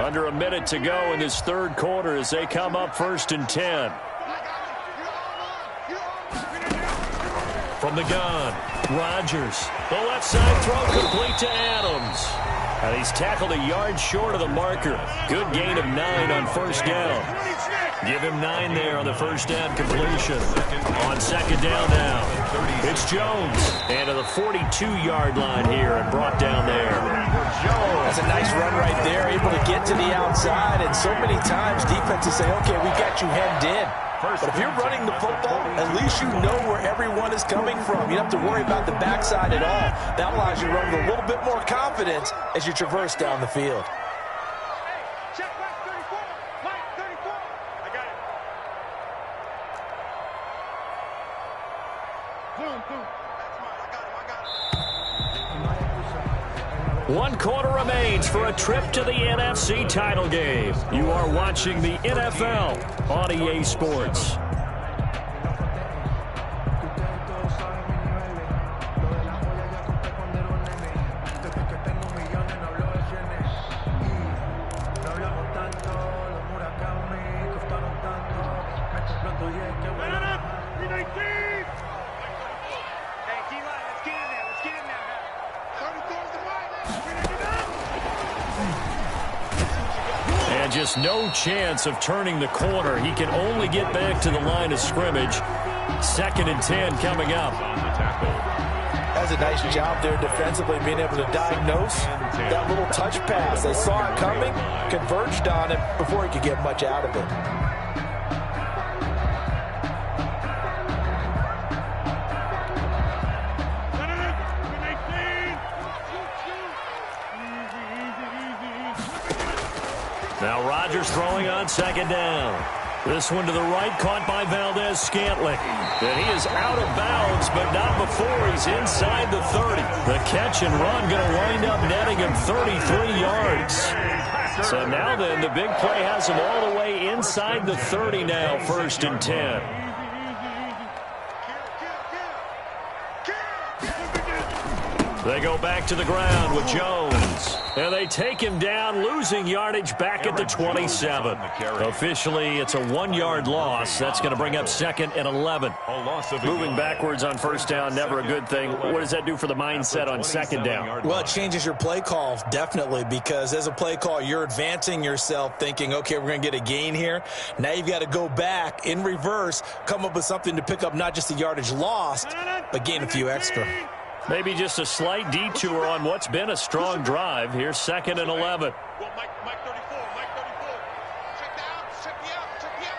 Under a minute to go in this 3rd quarter as they come up 1st and 10. From the gun, Rodgers. The left side throw complete to Adams. And he's tackled a yard short of the marker. Good gain of 9 on 1st down. Give him 9 there on the 1st down completion. On 2nd down now, it's Jones. And to the 42-yard line here and brought down there. That's a nice run right there, able to get to the outside. And so many times defenses say, okay, we got you hemmed in. But if you're running the football, at least you know where everyone is coming from. You don't have to worry about the backside at all. That allows you to run with a little bit more confidence as you traverse down the field. One quarter remains for a trip to the NFC title game. You are watching the NFL on EA Sports. And just no chance of turning the corner. He can only get back to the line of scrimmage. 2nd and 10 coming up. That's a nice job there defensively, being able to diagnose that little touch pass. They saw it coming, converged on it before he could get much out of it. Now Rodgers throwing on 2nd down. This one to the right, caught by Valdez-Scantling. And he is out of bounds, but not before he's inside the 30. The catch and run going to wind up netting him 33 yards. So now then, the big play has him all the way inside the 30 now, 1st and 10. They go back to the ground with Jones. And they take him down, losing yardage back at the 27. Officially, it's a 1-yard loss. That's going to bring up 2nd and 11. Moving backwards on first down, never a good thing. What does that do for the mindset on 2nd down? Well, it changes your play call, definitely, because as a play call, you're advancing yourself thinking, okay, we're going to get a gain here. Now you've got to go back in reverse, come up with something to pick up not just the yardage lost, but gain a few extra. Maybe just a slight detour on what's been a strong drive. Here's 2nd and 11. Mike 34, Mike 34. Check down, check me out, check me out.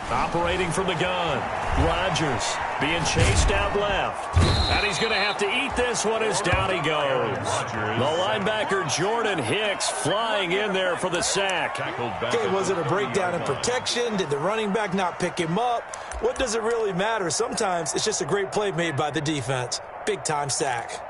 Operating from the gun. Rodgers being chased out left. And he's going to have to eat this one as down he goes. The linebacker Jordan Hicks flying in there for the sack. Okay, was it a breakdown in protection? Did the running back not pick him up? What does it really matter? Sometimes it's just a great play made by the defense. Big-time sack.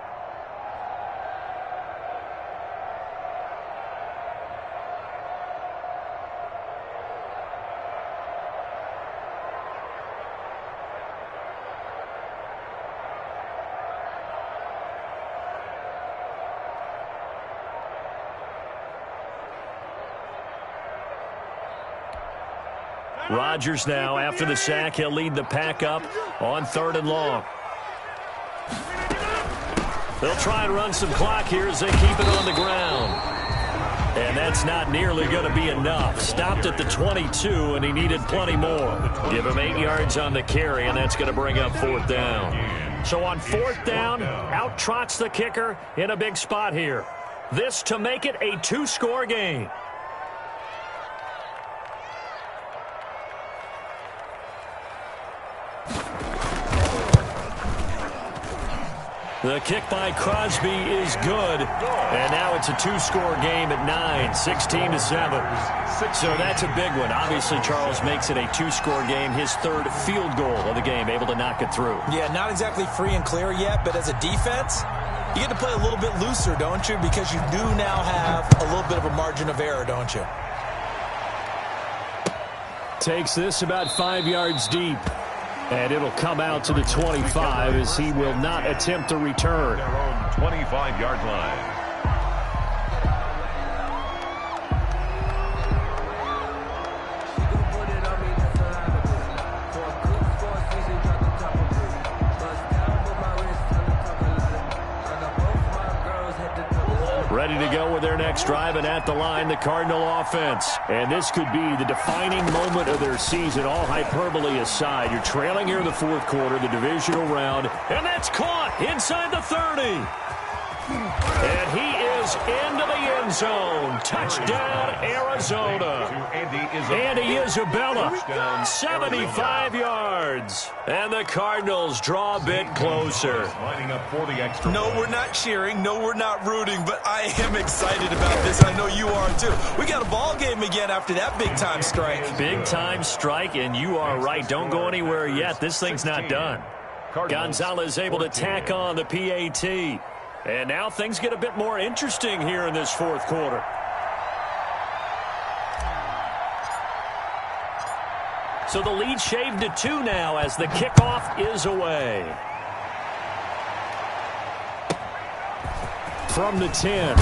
Rodgers now, after the sack, he'll lead the pack up on 3rd and long. They'll try and run some clock here as they keep it on the ground. And that's not nearly going to be enough. Stopped at the 22, and he needed plenty more. Give him 8 yards on the carry, and that's going to bring up 4th down. So on 4th down, out trots the kicker in a big spot here. This to make it a 2-score game. The kick by Crosby is good, and now it's a 2-score game at 9, 16-7. So that's a big one. Obviously, Charles makes it a 2-score game, his 3rd field goal of the game, able to knock it through. Yeah, not exactly free and clear yet, but as a defense, you get to play a little bit looser, don't you? Because you do now have a little bit of a margin of error, don't you? Takes this about 5 yards deep. And it'll come out to the 25 as he will not attempt to return. Their own 25-yard line. Ready to go with their next drive, and at the line, the Cardinal offense. And this could be the defining moment of their season, all hyperbole aside. You're trailing here in the 4th quarter, the divisional round, and that's caught inside the 30. And he is into the end zone. Touchdown, Arizona. Andy Isabella, 75 yards. And the Cardinals draw a bit closer. No, we're not cheering. No, we're not rooting. But I am excited about this. I know you are, too. We got a ball game again after that big-time strike. Big-time strike, and you are right. Don't go anywhere yet. This thing's not done. Gonzalez able to tack on the PAT. And now things get a bit more interesting here in this 4th quarter. So the lead shaved to 2 now as the kickoff is away. From the 10.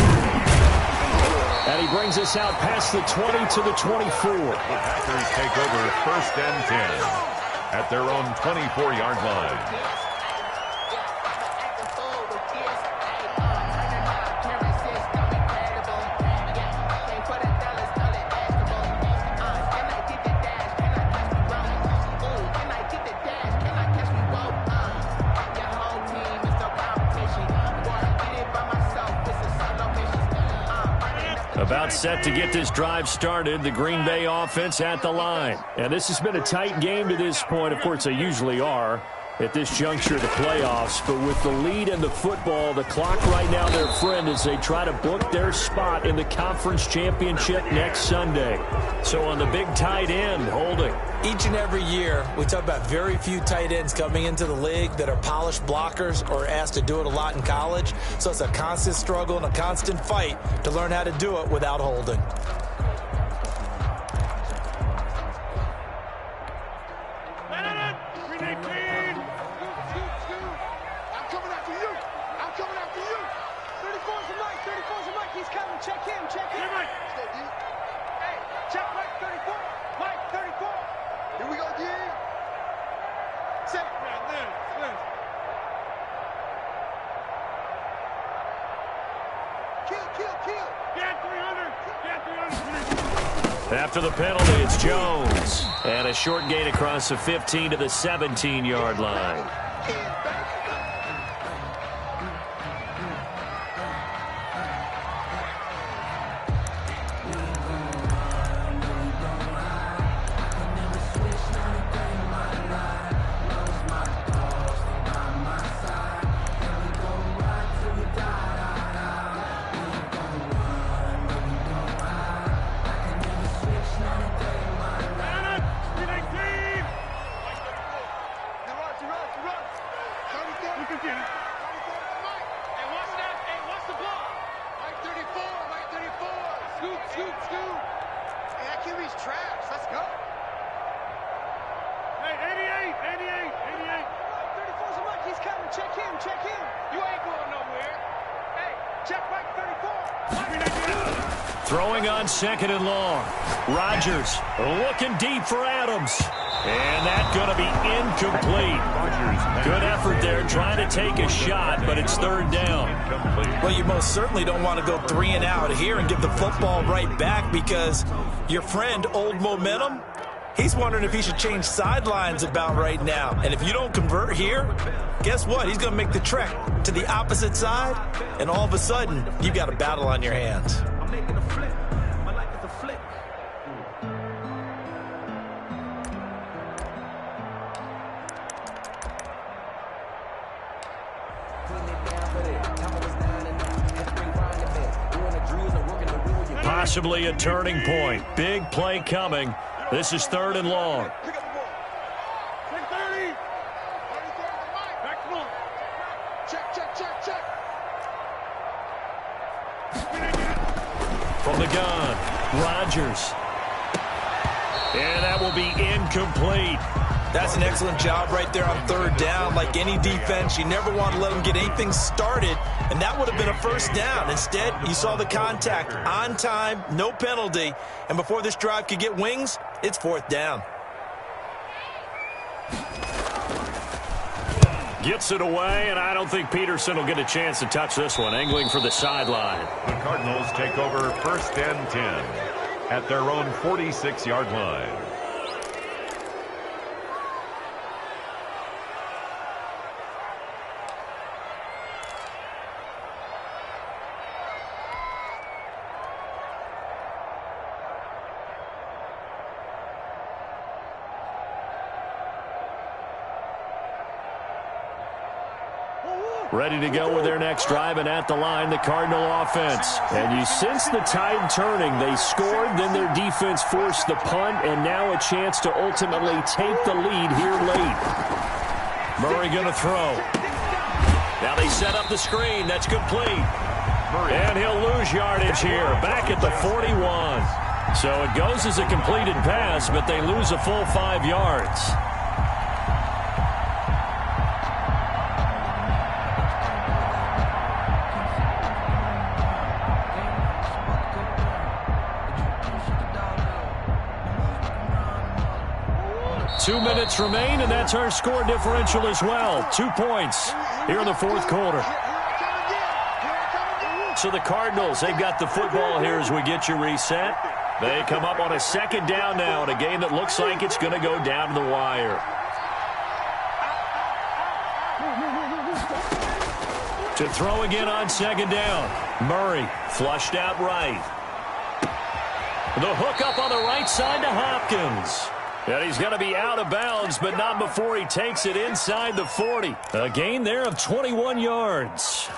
And he brings us out past the 20 to the 24. The Packers take over 1st and 10 at their own 24-yard line. About set to get this drive started, the Green Bay offense at the line. And this has been a tight game to this point. Of course, they usually are at this juncture of the playoffs. But with the lead in the football, the clock right now their friend as they try to book their spot in the conference championship next Sunday. So on the big tight end, holding. Each and every year, we talk about very few tight ends coming into the league that are polished blockers or asked to do it a lot in college. So it's a constant struggle and a constant fight to learn how to do it without holding. set. Kill. Get 300. After the penalty, it's Jones. And a short gain across the 15 to the 17-yard line. Throwing on second and long. Rodgers looking deep for Adams. And that's going to be incomplete. Good effort there trying to take a shot, but it's third down. Well, you most certainly don't want to go 3 and out here and give the football right back because your friend, Old Momentum, he's wondering if he should change sidelines about right now. And if you don't convert here, guess what? He's going to make the trek to the opposite side, and all of a sudden, you've got a battle on your hands. I'm making a flip. My life is a flip. Possibly a turning point. Big play coming. This is third and long. From the gun, Rodgers. And that will be incomplete. That's an excellent job right there on third down. Like any defense, you never want to let them get anything started, and that would have been a first down. Instead, you saw the contact on time, no penalty, and before this drive could get wings, it's fourth down. Gets it away, and I don't think Peterson will get a chance to touch this one. Angling for the sideline. The Cardinals take over first and 10 at their own 46-yard line. Ready to go with their next drive, and at the line, the Cardinal offense. And you sense the tide turning. They scored, then their defense forced the punt, and now a chance to ultimately take the lead here late. Murray going to throw. Now they set up the screen. That's complete. And he'll lose yardage here, back at the 41. So it goes as a completed pass, but they lose a full 5 yards. Two minutes remain, and that's our score differential as well. 2 points here in the fourth quarter. So the Cardinals, they've got the football here as we get you reset. They come up on a second down now in a game that looks like it's going to go down to the wire. To throw again on second down. Murray flushed out right. The hook up on the right side to Hopkins. And he's going to be out of bounds, but not before he takes it inside the 40. A gain there of 21 yards.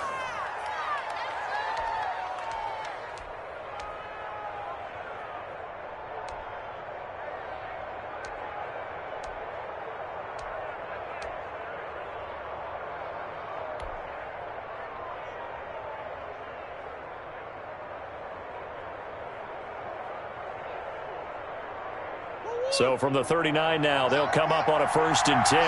So from the 39 now, they'll come up on a 1st and 10.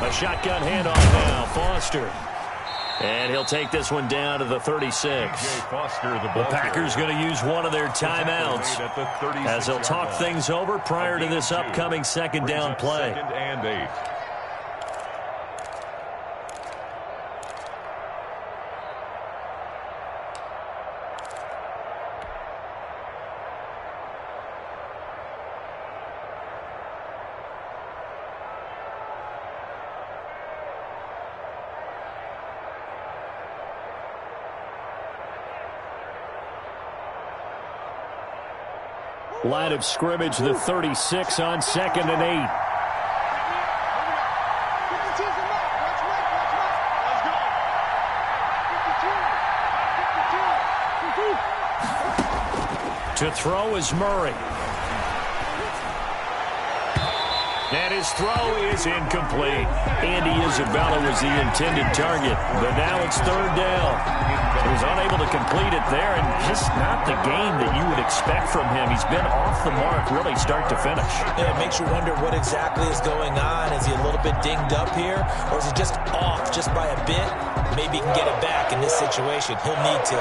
A shotgun handoff now. Foster. And he'll take this one down to the 36. The Packers going to use one of their timeouts as they'll talk things over prior to this upcoming second down play. 2nd and 8. Line of scrimmage, the 36 on 2nd and 8. To throw is Murray. And his throw is incomplete. Andy Isabella was the intended target, but now it's 3rd down. He was unable to complete it there, and just not the game that you would expect from him. He's been off the mark really start to finish. Yeah, it makes you wonder what exactly is going on. Is he a little bit dinged up here, or is he just off just by a bit? Maybe he can get it back in this situation. He'll need to.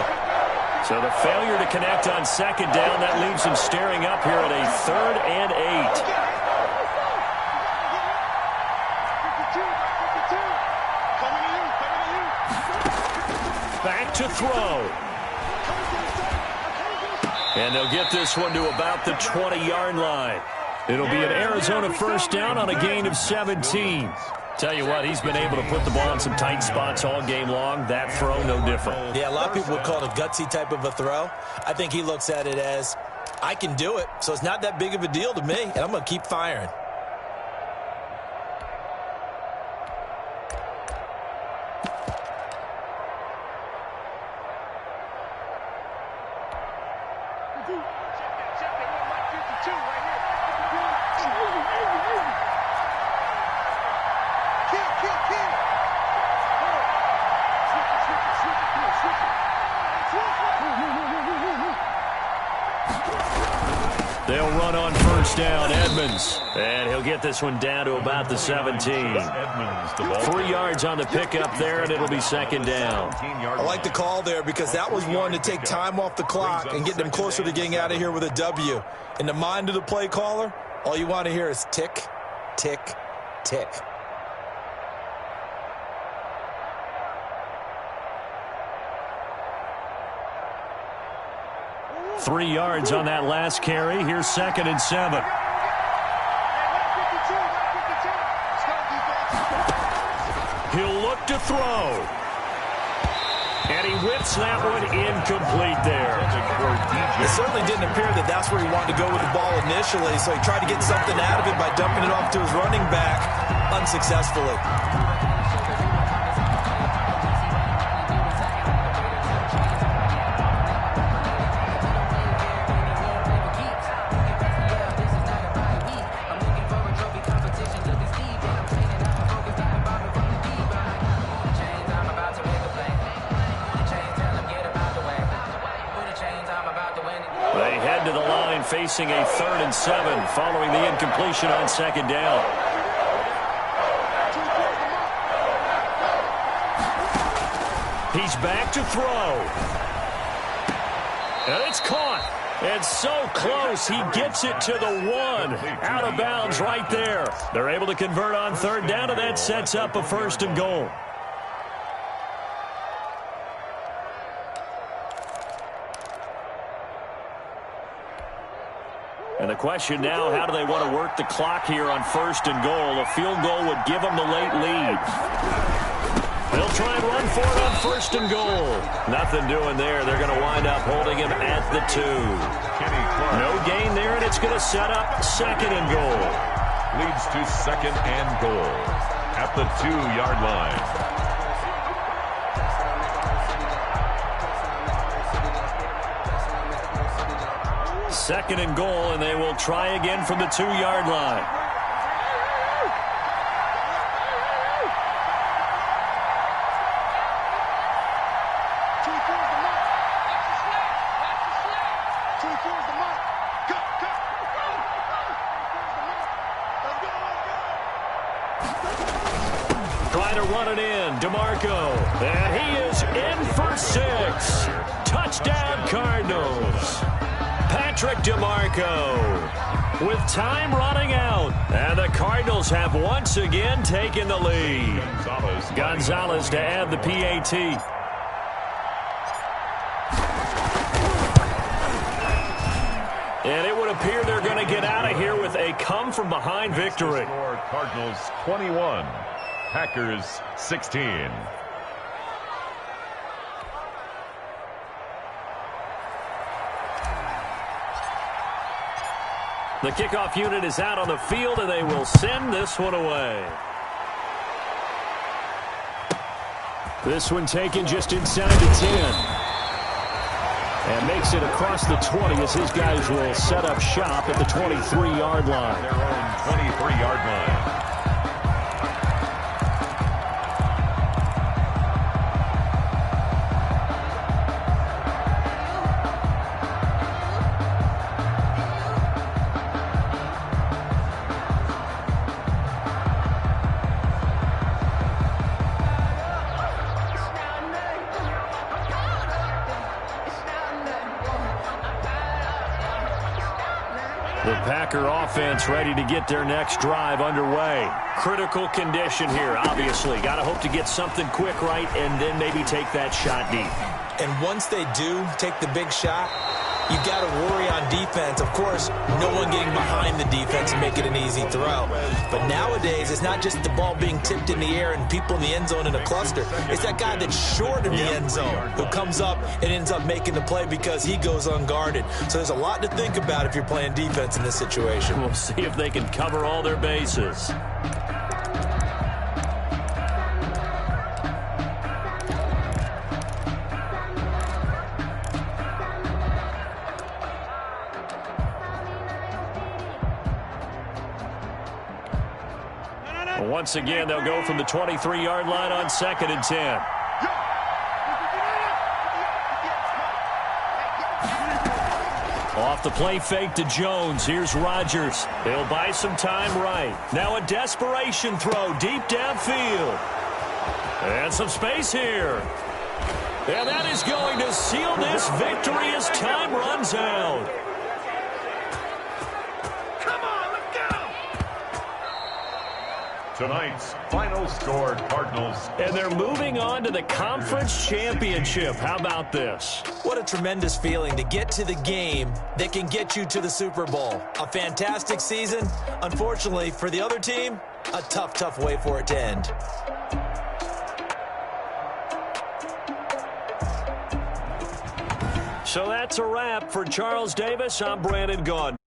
So the failure to connect on 2nd down, that leaves him staring up here at a 3rd and 8. Back to throw. And they'll get this one to about the 20-yard line. It'll be an Arizona 1st down on a gain of 17. Tell you what, he's been able to put the ball in some tight spots all game long. That throw, no different. Yeah, a lot of people would call it a gutsy type of a throw. I think he looks at it as, I can do it, so it's not that big of a deal to me, and I'm going to keep firing. They'll run on 1st down, Edmonds. And he'll get this one down to about the 17. 3 yards on the pickup there, and it'll be 2nd down. I like the call there because that was one to take time off the clock and get them closer to getting out of here with a W. In the mind of the play caller, all you want to hear is tick, tick, tick. Three yards on that last carry. Here's 2nd and 7. He'll look to throw. And he whips that one incomplete there. It certainly didn't appear that that's where he wanted to go with the ball initially, so he tried to get something out of it by dumping it off to his running back unsuccessfully. Facing a 3rd and 7 following the incompletion on 2nd down. He's back to throw. And it's caught. And so close, he gets it to the 1. Out of bounds right there. They're able to convert on 3rd down, and that sets up a 1st and goal. And the question now, how do they want to work the clock here on 1st and goal? A field goal would give them the late lead. They'll try and run for it on 1st and goal. Nothing doing there. They're going to wind up holding him at the 2. No gain there, and it's going to set up 2nd and goal. Leads to 2nd and goal at the 2-yard line. 2nd and goal, and they will try again from the 2-yard line. Trying to run it in. DeMarco. And he is in for 6. Touchdown, Cardinals. Patrick DeMarco with time running out. And the Cardinals have once again taken the lead. Gonzalez to add the PAT. And it would appear they're going to get out of here with a come-from-behind victory. Cardinals 21, Packers 16. The kickoff unit is out on the field, and they will send this one away. This one taken just inside the 10. And makes it across the 20 as his guys will set up shop at the 23-yard line. Their own 23-yard line. The Packer offense ready to get their next drive underway. Critical condition here, obviously. Got to hope to get something quick right and then maybe take that shot deep. And once they do take the big shot, you got to worry on defense. Of course, no one getting behind the defense and make it an easy throw. But nowadays, it's not just the ball being tipped in the air and people in the end zone in a cluster. It's that guy that's short of the end zone who comes up and ends up making the play because he goes unguarded. So there's a lot to think about if you're playing defense in this situation. We'll see if they can cover all their bases. Once again, they'll go from the 23-yard line on 2nd and 10. Off the play fake to Jones. Here's Rodgers. They'll buy some time right. Now a desperation throw deep downfield. And some space here. And that is going to seal this victory as time runs out. Tonight's final score, Cardinals. And they're moving on to the conference championship. How about this? What a tremendous feeling to get to the game that can get you to the Super Bowl. A fantastic season. Unfortunately, for the other team, a tough way for it to end. So that's a wrap for Charles Davis. I'm Brandon Gaudin.